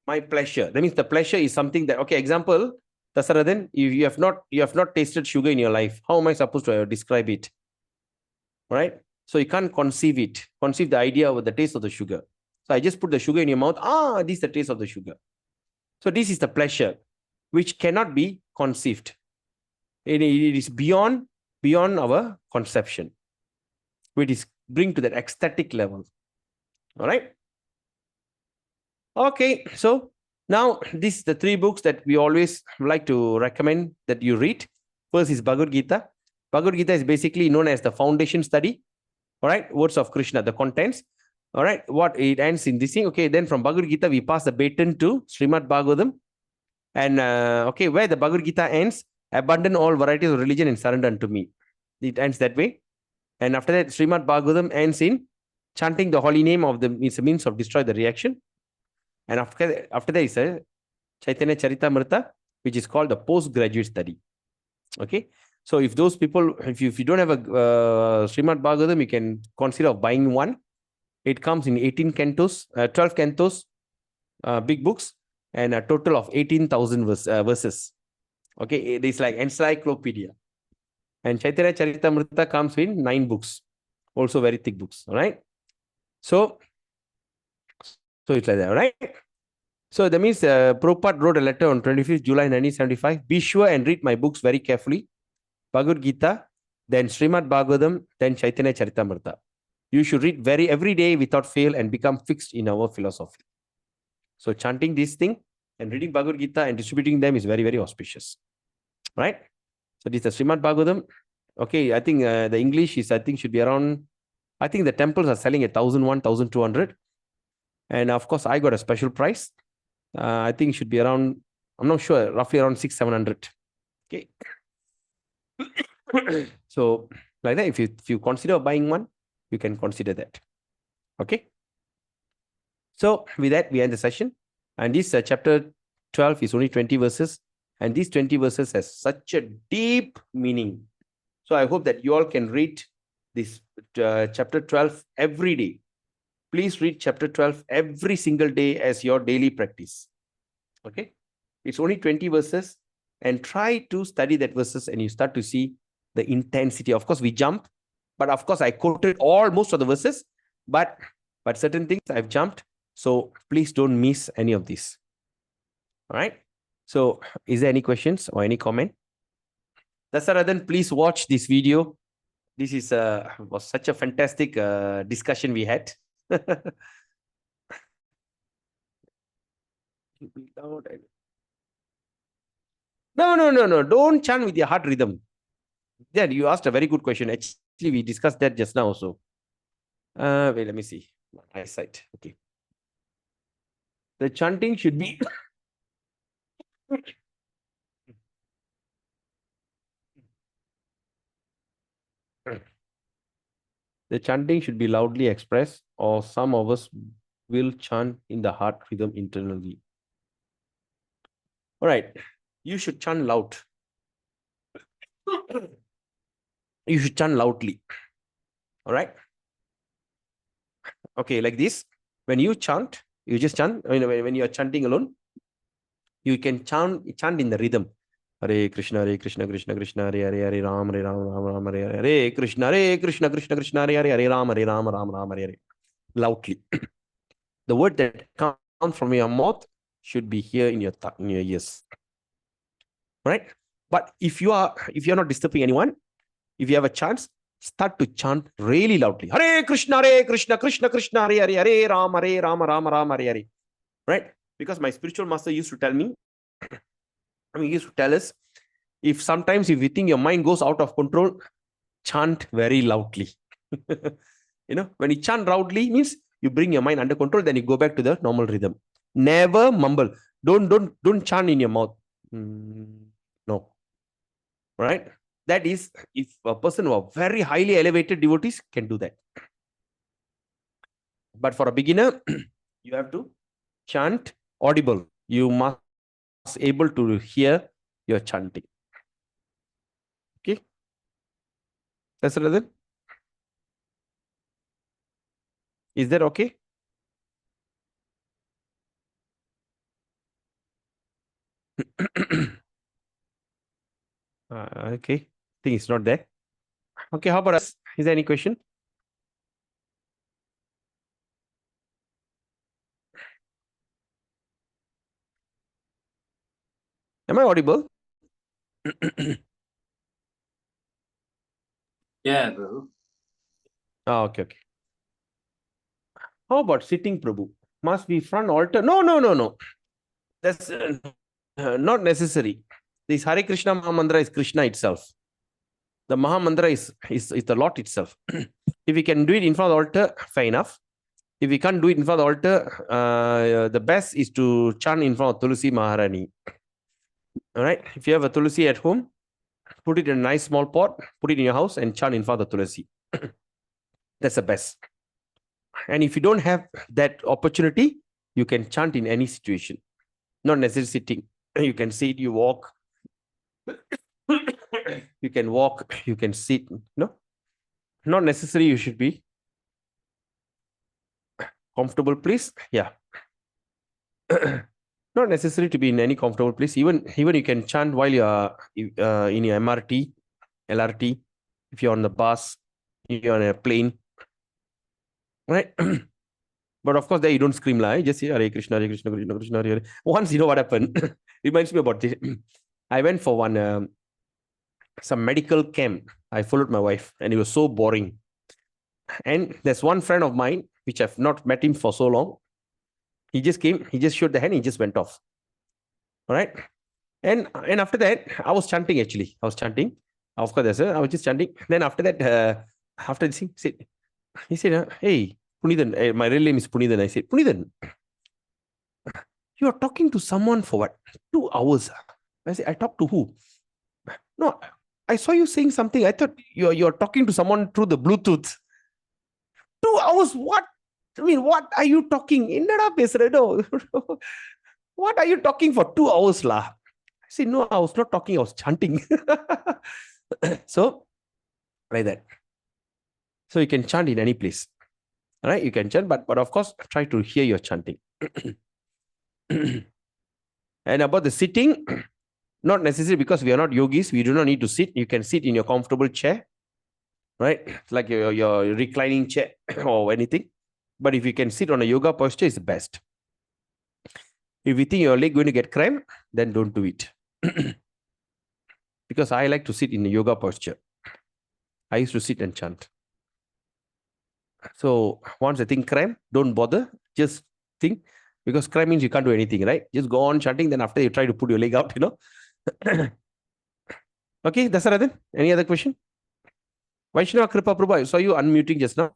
My pleasure. That means the pleasure is something that, okay, example, Dasarathan, you have not tasted sugar in your life. How am I supposed to describe it? Right? So you can't conceive the idea of the taste of the sugar. So I just put the sugar in your mouth. This is the taste of the sugar. So this is the pleasure, which cannot be conceived. It is beyond our conception. It is bring to that ecstatic level. All right. Okay. So now these are the three books that we always like to recommend that you read. First is Bhagavad Gita. Bhagavad Gita is basically known as the foundation study. All right. Words of Krishna, the contents. All right. What it ends in this thing. Okay. Then from Bhagavad Gita, we pass the baton to Srimad Bhagavatam. And okay, where the Bhagavad Gita ends, abandon all varieties of religion and surrender unto me. It ends that way. And after that, Srimad Bhagavatam ends in chanting the holy name of the means of destroy the reaction. And after that is a Chaitanya Charitamrita, which is called the postgraduate study. Okay. So if those people, if you don't have a Srimad Bhagavatam, you can consider buying one. It comes in 18 cantos, 12 cantos, big books, and a total of 18,000 verses. Okay, it is like encyclopedia. And Chaitanya Charitamrita comes in 9 books, also very thick books. All right. So it's like that. All right. So that means Prabhupada wrote a letter on 25th July 1975. Be sure and read my books very carefully. Bhagavad Gita, then Srimad Bhagavatam, then Chaitanya Charitamrita. You should read every day without fail and become fixed in our philosophy. So chanting this thing and reading Bhagavad Gita and distributing them is very, very auspicious. Right? So this is the Srimad Bhagavatam. Okay, I think the English is, I think, should be around, I think the temples are selling at 1,001, 1,200. And of course, I got a special price. I think it should be around, I'm not sure, roughly around 600-700. Okay. So like that, if you consider buying one, you can consider that. Okay. So with that, we end the session. And this chapter 12 is only 20 verses. And these 20 verses has such a deep meaning. So I hope that you all can read this chapter 12 every day. Please read chapter 12 every single day as your daily practice. Okay. It's only 20 verses. And try to study that verses and you start to see the intensity. Of course, we jump. But of course, I quoted most of the verses. But certain things I've jumped. So please don't miss any of these. All right. So is there any questions or any comment? Dasarathan, please watch this video. This is was such a fantastic discussion we had. No. Don't chant with your heart rhythm. Yeah, you asked a very good question. Actually, we discussed that just now also. Wait, let me see. My eyesight. Okay. The chanting should be the chanting should be loudly expressed, or some of us will chant in the heart rhythm internally. All right. You should chant loud. You should chant loudly. All right. Okay, like this. When you chant, you just chant. When you are chanting alone, you can chant in the rhythm. Hare Krishna, Krishna, Krishna, Hare Ram, Ram, Hare Krishna, Krishna, Krishna, Hare Ram, Ram, Hare. Loudly. The word that comes from your mouth should be here in your ears. Right? But if you're not disturbing anyone, if you have a chance, start to chant really loudly. Hare Krishna, Krishna, Krishna, Hare Ram, Ram, Hare. Right? Because my spiritual master used to tell me, he used to tell us, if sometimes if you think your mind goes out of control, chant very loudly. When you chant loudly means you bring your mind under control, then you go back to the normal rhythm. Never mumble. Don't chant in your mouth. No. Right? That is, if a person who are very highly elevated devotees can do that. But for a beginner, you have to chant audible. You must able to hear your chanting. Okay? That's another. Is that okay? Okay. I think it's not there. Okay, how about us? Is there any question? Am I audible? Yeah, Prabhu. Ah, okay, okay. How about sitting, Prabhu? Must be front altar? No, no, no, no. That's not necessary. This Hare Krishna Maha Mantra is Krishna itself. The Maha Mantra is the Lord itself. If we can do it in front of the altar, fair enough. If we can't do it in front of the altar, the best is to chant in front of Tulsi Maharani. All right. If you have a Tulsi at home, put it in a nice small pot, put it in your house and chant in front of the Tulsi. That's the best. And if you don't have that opportunity, you can chant in any situation, not necessarily sitting. You can sit, you walk. You can walk, you can sit. No, not necessary. You should be comfortable place. Yeah. Not necessary to be in any comfortable place. Even you can chant while you are in your MRT, LRT, if you're on the bus, if you're on a plane, right? But of course, there you don't scream like, just say Hare Krishna, Hare Krishna, Krishna Krishna, Hare Hare. Once you know what happened, reminds me about this. I went for one some medical camp. I followed my wife, and it was so boring. And there's one friend of mine, which I've not met him for so long. He just came, he just showed the hand, he just went off. All right. And after that, I was chanting actually. I was chanting. Of course, I was just chanting. Then after that, after this, he said, hey, Punidan, my real name is Punidan. I said, Punidan, you are talking to someone for what? 2 hours. I said, I talked to who? No, I saw you saying something. I thought you're talking to someone through the Bluetooth. 2 hours? What? I mean, what are you talking? What are you talking for 2 hours, lah? I said, no, I was not talking, I was chanting. So, like that. So you can chant in any place. All right, you can chant, but of course, try to hear your chanting. And about the sitting, not necessary because we are not yogis. We do not need to sit. You can sit in your comfortable chair, right? Like your reclining chair or anything. But if you can sit on a yoga posture, it's the best. If you think your leg going to get cramped, then don't do it. Because I like to sit in a yoga posture. I used to sit and chant. So once I think cramp, don't bother. Just think, because cramp means you can't do anything, right? Just go on chanting. Then after you try to put your leg out, Okay, that's Dasarathan. Any other question? Vaishnava Kripa Prabhu, I saw you unmuting just now.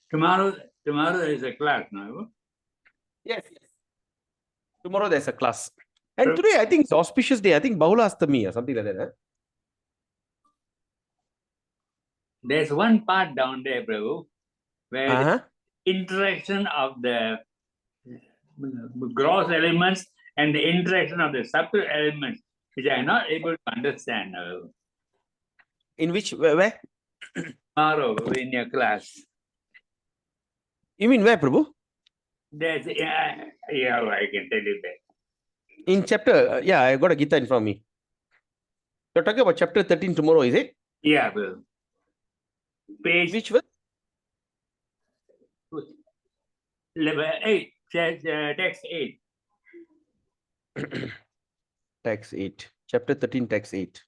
Tomorrow there is a class, no? Yes. Tomorrow there's a class. And today I think it's auspicious day. I think Bahula Astami or something like that. Huh? There's one part down there, Prabhu, where Uh-huh. the interaction of the gross elements and the interaction of the subtle elements, which I am not able to understand. In which, where? Tomorrow in your class. You mean where, Prabhu? There's, yeah, I can tell you that. In chapter, yeah, I got a Gita in front of me. You're talking about chapter 13 tomorrow, is it? Yeah, Prabhu. Page Which verse? 8, text 8. Text 8. Chapter 13, text 8.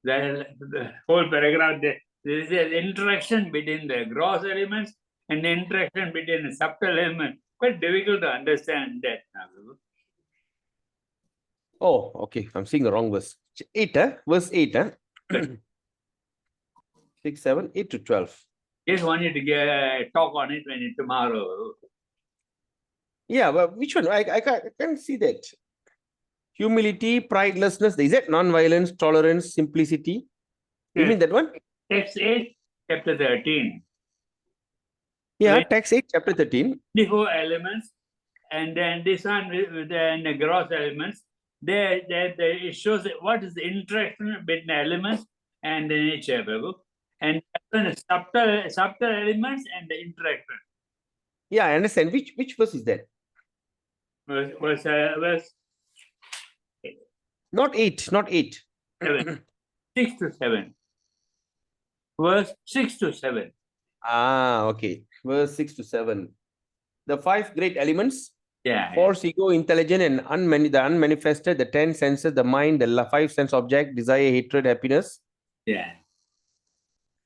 The whole paragraph, there is an interaction between the gross elements and the interaction between the subtle elements. Quite difficult to understand that. Oh, okay. I'm seeing the wrong verse. 8, huh? Verse 8, huh? 6, 7, 8 to 12. Just want you to talk on it when tomorrow. Yeah, but which one? I can't see that. Humility, pridelessness. Is it non-violence, tolerance, simplicity? You Yes. mean that one? Text 8, chapter 13. Yeah, Right. text 8, chapter 13. 24 elements, and then this one with the gross elements. It shows what is the interaction between the elements and the nature, Prabhu. And then the subtle elements and the interaction. Yeah, I understand. Which verse is that? Verse Not 8, not 8. 7, 6 to 7. Verse 6 to 7. Ah, okay. Verse 6 to 7. The 5 great elements. Yeah. False ego, intelligent and the unmanifested, the 10 senses, the mind, the 5 sense object, desire, hatred, happiness. Yeah.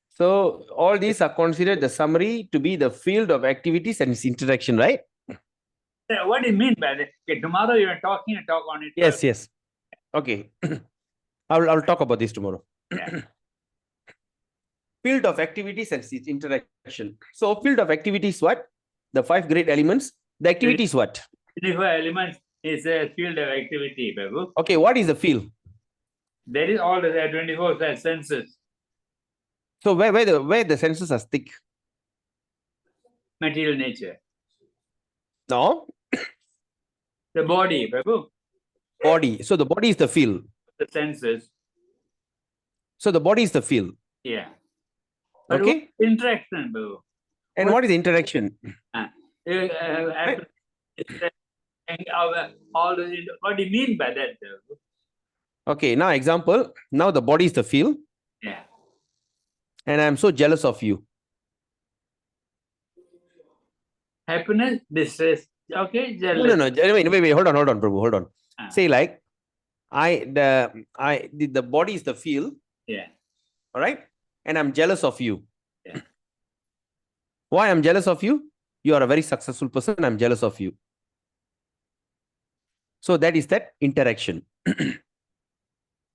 So all these are considered the summary to be the field of activities and its interaction, right? What do you mean by that? Okay, tomorrow you are talk on it. Yes, yes. Okay. I'll talk about this tomorrow. Yeah. Field of activities and its interaction. So field of activities, what? The 5 great elements. The activity is what? 24 elements is a field of activity, Prabhu. Okay, what is the field? There is all the 24 senses, So where the senses are thick? material nature. No, The body, Prabhu, body. So the body is the field. the senses. So the body is the field. Yeah. But Okay. what interaction, Prabhu? And what is the interaction? What do you mean by that, Prabhu? Okay, now example. Now the body is the field, Yeah. and I am so jealous of you. Happiness, distress. Okay, No, jealous. no, no. Wait. Hold on, Prabhu. Hold on. Ah. Say like, the body is the field, Yeah. all right? And I'm jealous of you. Yeah. Why I'm jealous of you? You are a very successful person. I'm jealous of you. So that is that interaction.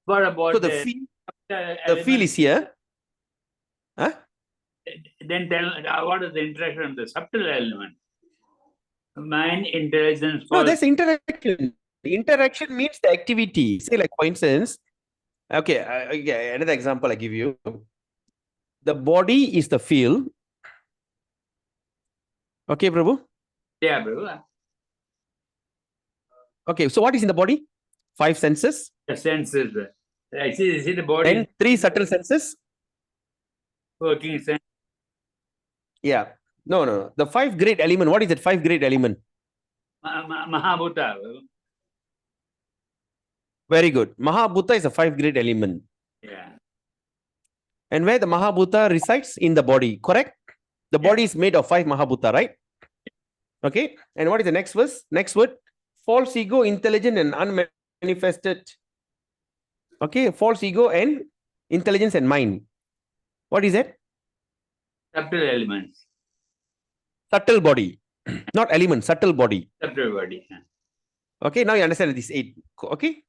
What about So the field element? is here. Huh? Then tell what is the interaction of the subtle element? Mind, intelligence. No, that's interaction. Interaction means the activity. Say like for instance, okay, another example I give you. The body is the field. Okay, Prabhu? Yeah, bro. Okay, so what is in the body? 5 senses. The senses. I see the body Then 3 subtle senses. working sense. Yeah. No. The 5 great element. What is that 5 great element? Mahabhuta. Very good. Mahabhuta is a 5 great element. Yeah. And where the Mahabhuta resides? In the body, correct? The body is made of 5 Mahabhuta, right? Okay. And what is the next verse? Next word. False ego, intelligent and unmanifested. Okay. False ego and intelligence and mind. What is that? Subtle elements. Subtle body. Not element, subtle body. Subtle body. Yeah. Okay. Now you understand this 8. Okay.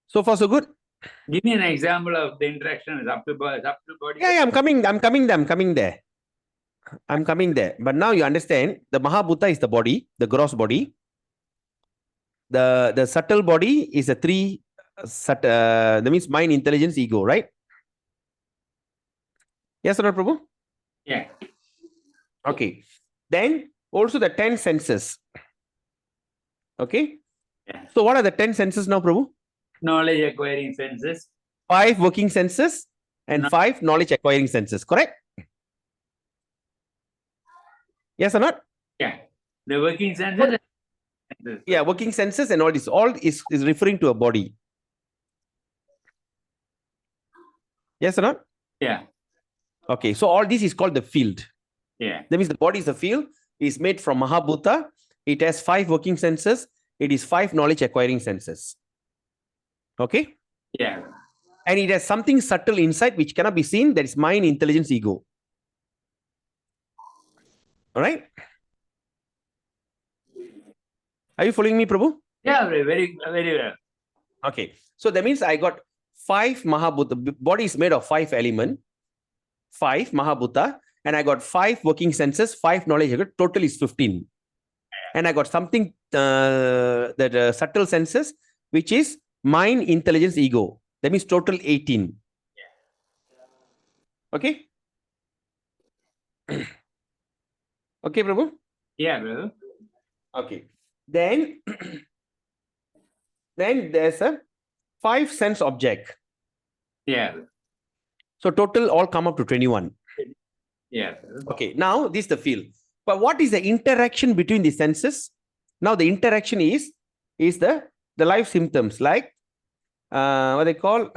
So far, so good. Give me an example of the interaction of subtle body. Yeah, I'm coming there. I'm coming there. But now you understand the Mahabhuta is the body, the gross body. The subtle body is a 3, that means mind, intelligence, ego, right? Yes or no, Prabhu? Yeah. Okay. Then also the 10 senses. Okay. Yeah. So what are the 10 senses now, Prabhu? Knowledge acquiring senses. 5 working senses and 5 knowledge acquiring senses, correct? Yes or not? Yeah. The working senses. Yeah, working senses and all this. All is referring to a body. Yes or not? Yeah. Okay, so all this is called the field. Yeah. That means the body is a field. It's made from Mahabhuta. It has 5 working senses. It is 5 knowledge acquiring senses. Okay? Yeah. And it has something subtle inside which cannot be seen. That is mind, intelligence, ego. All right? Are you following me, Prabhu? Yeah, very well. Okay. So that means I got 5 Mahabhuta. The body is made of 5 elements. 5 Mahabhuta. And I got 5 working senses, 5 knowledge. Total is 15. And I got something that subtle senses, which is mind, intelligence, ego. That means total 18. Okay. Okay, Prabhu. Yeah, brother. Okay. Then, then there's a 5 sense object. Yeah. So total all come up to 21. Yeah. brother. Okay. Now this is the feel. But what is the interaction between the senses? Now the interaction is the life symptoms like what they call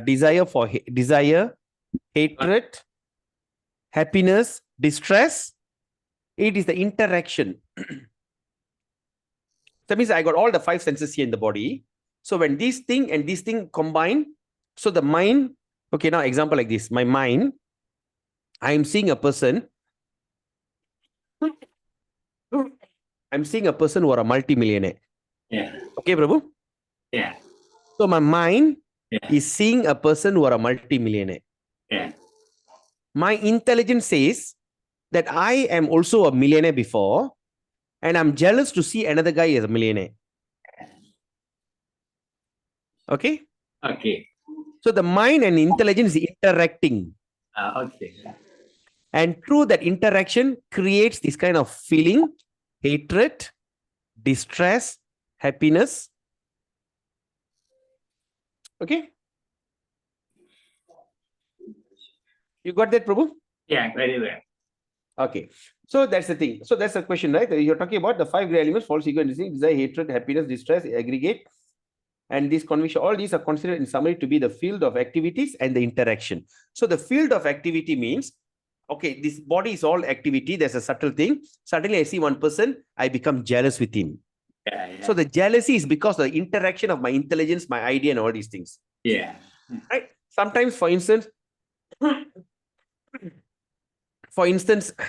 desire, hatred, happiness, distress. It is the interaction. That means I got all the 5 senses here in the body. So when this thing and this thing combine, so the mind, okay, now example like this, my mind, I am seeing a person. I'm seeing a person who are a multi-millionaire. Yeah. Okay, Prabhu? Yeah. So my mind Yeah. is seeing a person who are a multi-millionaire. Yeah. My intelligence says that I am also a millionaire before, and I'm jealous to see another guy as a millionaire. Okay? Okay. So the mind and intelligence is interacting. Okay. And through that interaction creates this kind of feeling, hatred, distress, happiness. Okay? You got that, Prabhu? Yeah, very well. Okay. So that's the thing. So that's the question, right? You're talking about the 5 grey elements: false ego, instinct, desire, hatred, happiness, distress, aggregate. And this conviction, all these are considered in summary to be the field of activities and the interaction. So the field of activity means, okay, this body is all activity. There's a subtle thing. Suddenly I see one person, I become jealous with him. Yeah. Yeah. So the jealousy is because of the interaction of my intelligence, my idea, and all these things. Yeah. Right? Sometimes, for instance,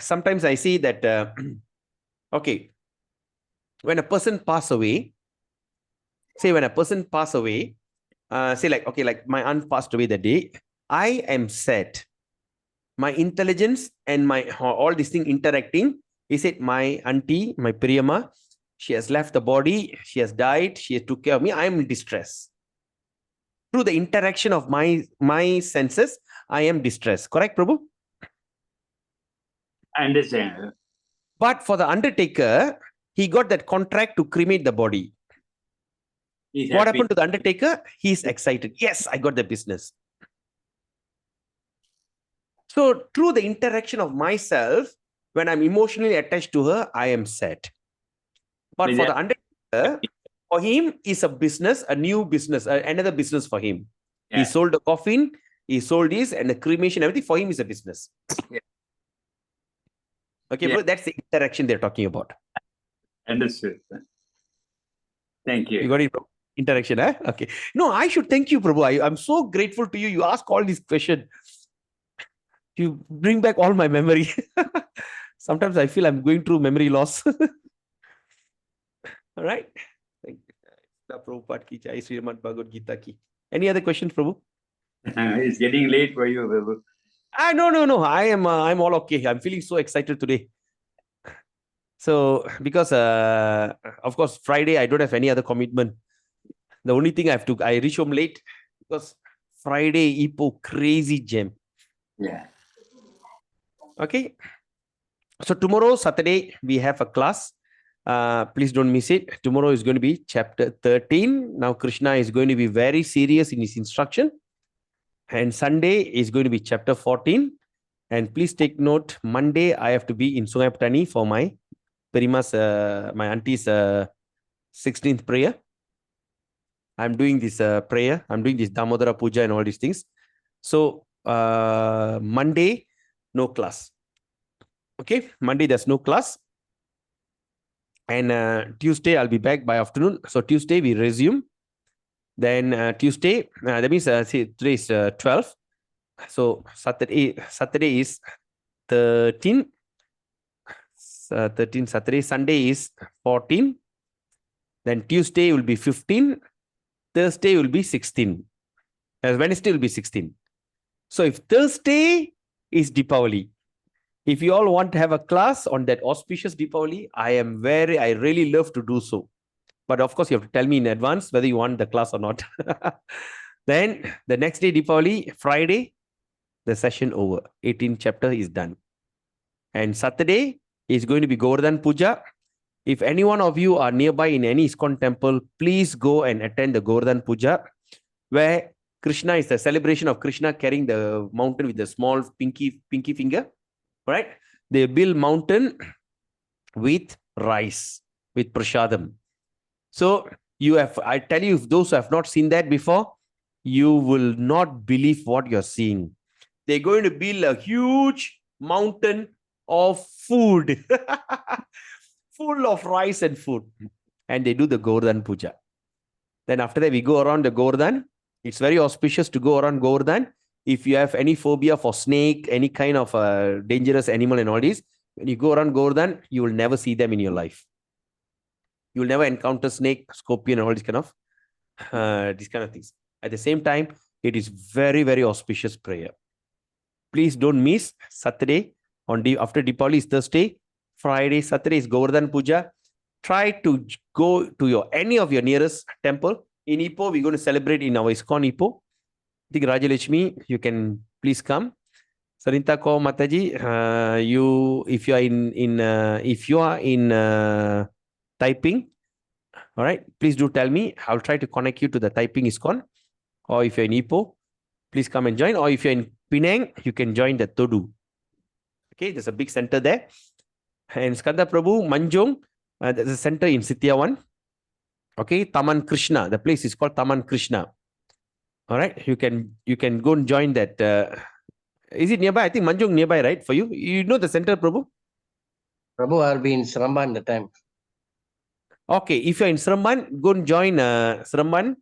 sometimes I see that, okay, when a person pass away, say when a person pass away, say like, okay, like my aunt passed away that day, I am sad. My intelligence and my all this thing interacting, is it my auntie, my Priyama, she has left the body, she has died, she took care of me, I am in distress. Through the interaction of my senses, I am distressed. Correct, Prabhu? I understand. But for the undertaker, he got that contract to cremate the body. He's What happy. happened to the undertaker? He's excited. Yes, I got the business. So through the interaction of myself, when I'm emotionally attached to her, I am sad. But Is for that- the undertaker, for him is a business, a new business, another business for him. Yeah. He sold the coffin, he sold this, and the cremation, everything for him is a business. Yeah. Okay, Yeah. bro, that's the interaction they're talking about. Understood. Thank you. You got it, bro? Interaction, huh? Okay. No, I should thank you, Prabhu. I'm so grateful to you. You ask all these questions. You bring back all my memory. Sometimes I feel I'm going through memory loss. All right. Thank you. Prabhupada ki jai, Srimad Bhagavad Gita ki. Any other questions, Prabhu? It's getting late for you, Babu. No. I'm all okay. I'm feeling so excited today. So because of course Friday I don't have any other commitment. The only thing I reach home late because Friday Ipoh crazy jam. Yeah. Okay. So tomorrow, Saturday, we have a class. Please don't miss it. Tomorrow is going to be chapter 13. Now Krishna is going to be very serious in his instruction. And Sunday is going to be chapter 14. And please take note, Monday I have to be in Sungai Petani for my Perima's, my auntie's 16th prayer. I'm doing this prayer. I'm doing this Damodara Puja and all these things. So Monday, no class. Okay, Monday there's no class. And Tuesday I'll be back by afternoon. So Tuesday we resume. Then Tuesday, that means see, today is 12. So Saturday is 13. 13 Saturday. Sunday is 14. Then Tuesday will be 15. Thursday will be 16. Wednesday will be 16. So if Thursday is Deepavali, If you all want to have a class on that auspicious Deepavali, I really love to do so. But of course, you have to tell me in advance whether you want the class or not. Then the next day, Deepavali, Friday, the session over. 18th chapter is done. And Saturday is going to be Govardhan Puja. If any one of you are nearby in any ISKCON temple, please go and attend the Govardhan Puja, where Krishna is the celebration of Krishna carrying the mountain with the small pinky finger. Right? They build mountain with rice, with prasadam. So I tell you, if those who have not seen that before, you will not believe what you're seeing. They're going to build a huge mountain of food, full of rice and food. And they do the Govardhan Puja. Then after that, we go around the Govardhan. It's very auspicious to go around Govardhan. If you have any phobia for snake, any kind of dangerous animal and all this, when you go around Govardhan, you will never see them in your life. You will never encounter snake, scorpion, and all these kind of things. At the same time, it is very, very auspicious prayer. Please don't miss Saturday. After Deepavali is Thursday. Friday, Saturday is Govardhan Puja. Try to go to any of your nearest temple. In Ipoh, we're going to celebrate in our ISKCON Ipoh. I think Rajalakshmi, you can please come. Sarinta Kaur Mataji, if you are in Taiping, all right, please do tell me. I'll try to connect you to the Taiping ISKCON. Or if you're in Ipoh, please come and join. Or if you're in Penang, you can join the Todu. Okay, there's a big center there. And Skanda Prabhu, Manjong, there's a center in Sityawan. Okay, Taman Krishna. The place is called Taman Krishna. All right, you can go and join that. Is it nearby? I think Manjong nearby, right? For you? You know the center, Prabhu? Prabhu, I'll be in Sramban the time. Okay, if you're in Sramban, go and join Sramban.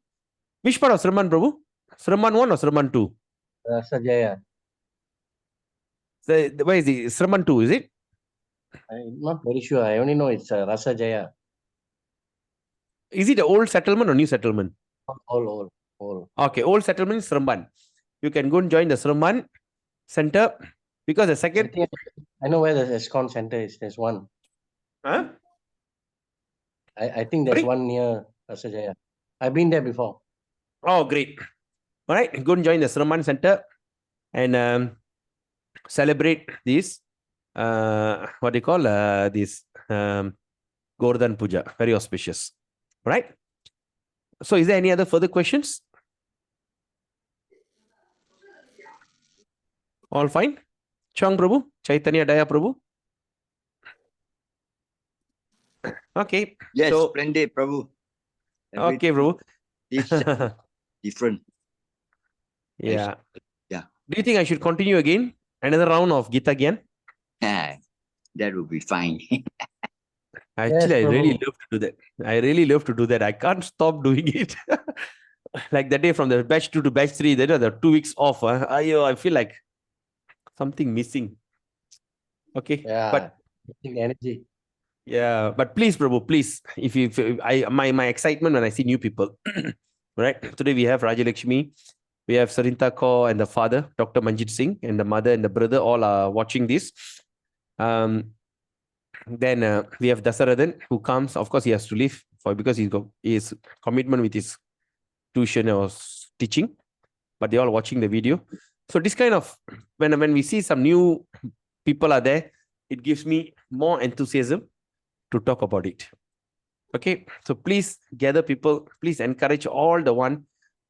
Which part of Sramban, Prabhu? Sramban 1 or Sramban 2? Sajaya. So, where is it? Sramban 2, is it? I'm not very sure. I only know it's Rasa Jaya. Is it the old settlement or new settlement? All. Okay, old settlement is Sramban. You can go and join the Sramban center because the second. I know where the ISKCON center is. There's one. Huh? I think there's one near Rasa Jaya. I've been there before. Oh, great. All right, go and join the Sramban center and celebrate this. What do you call this? Govardhan Puja. Very auspicious. Right? So, is there any other further questions? All fine? Chang Prabhu? Chaitanya Daya Prabhu? Okay. Yes, So, splendid, Prabhu. okay, Prabhu. This different. Yeah. Yeah. Do you think I should continue again? Another round of Gita Gyan? Ah, that would be fine. Actually, Yes, I really Prabhu. love to do that. I really love to do that. I can't stop doing it. Like that day from the batch 2 to batch 3, there are the 2 weeks off. I feel like something missing. Okay. Yeah. But Energy. yeah, but please, Prabhu, please. My excitement when I see new people. Right. Today we have Rajalakshmi, we have Sarinta Kaur and the father, Dr. Manjit Singh, and the mother and the brother all are watching this. Then we have Dasarathan who comes. Of course, he has to leave because he's got his commitment with his tuition or teaching. But they're all watching the video. So this kind of when we see some new people are there, it gives me more enthusiasm to talk about it. Okay, so please gather people. Please encourage all the one.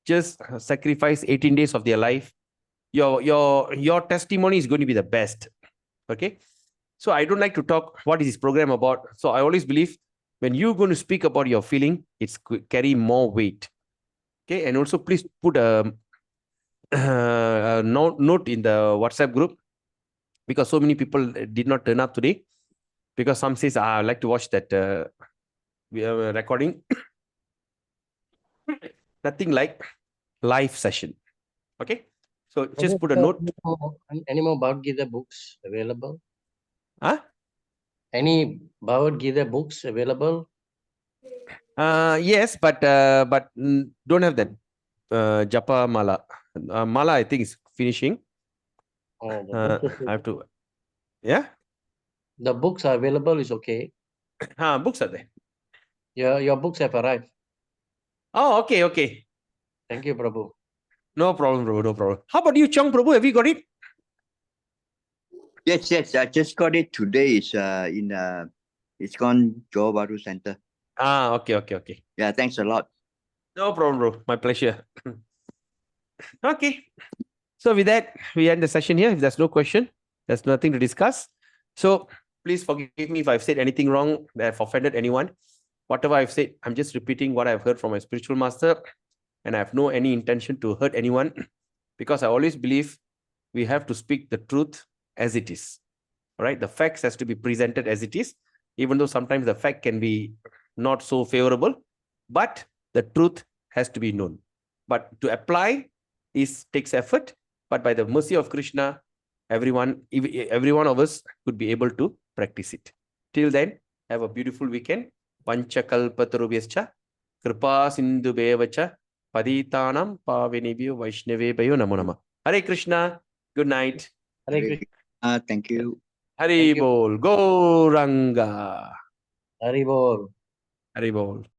Just sacrifice 18 days of their life. Your testimony is going to be the best. Okay. So I don't like to talk what is this program about. So I always believe when you're going to speak about your feeling, it's carry more weight. Okay. And also please put a note in the WhatsApp group because so many people did not turn up today because some says, I'd like to watch that recording. Nothing like live session. Okay. So just put a note. Any more Bhagavad Gita books available? Huh? Any Bhagavad Gita books available? Yes, but don't have that Japa Mala. Mala, I think, is finishing. Oh, I have to. Yeah. The books are available is okay. Books are there. Your books have arrived. Oh, okay, okay. Thank you, Prabhu. No problem, Prabhu, no problem. How about you, Chong Prabhu? Have you got it? Yes, yes. I just got it today. It's in it's called Johor Bahru Center. Okay, okay, okay. Yeah, thanks a lot. No problem, bro. My pleasure. Okay. So with that, we end the session here. If there's no question, there's nothing to discuss. So please forgive me if I've said anything wrong, that I've offended anyone. Whatever I've said, I'm just repeating what I've heard from my spiritual master, and I have no any intention to hurt anyone, because I always believe we have to speak the truth as it is. All right, the facts has to be presented as it is, even though sometimes the fact can be not so favorable, but the truth has to be known. But to apply takes effort. But by the mercy of Krishna, every one of us could be able to practice it. Till then, have a beautiful weekend. Panchakalpatarubhyascha kripa sindhu bevacha paditanam pavinibhyo vaishnavebhayo namo namah. Hare Krishna. Good night. Hare Krishna. Thank you. Hari Thank you. bol. Go Ranga. Hari Bol. Hari bol.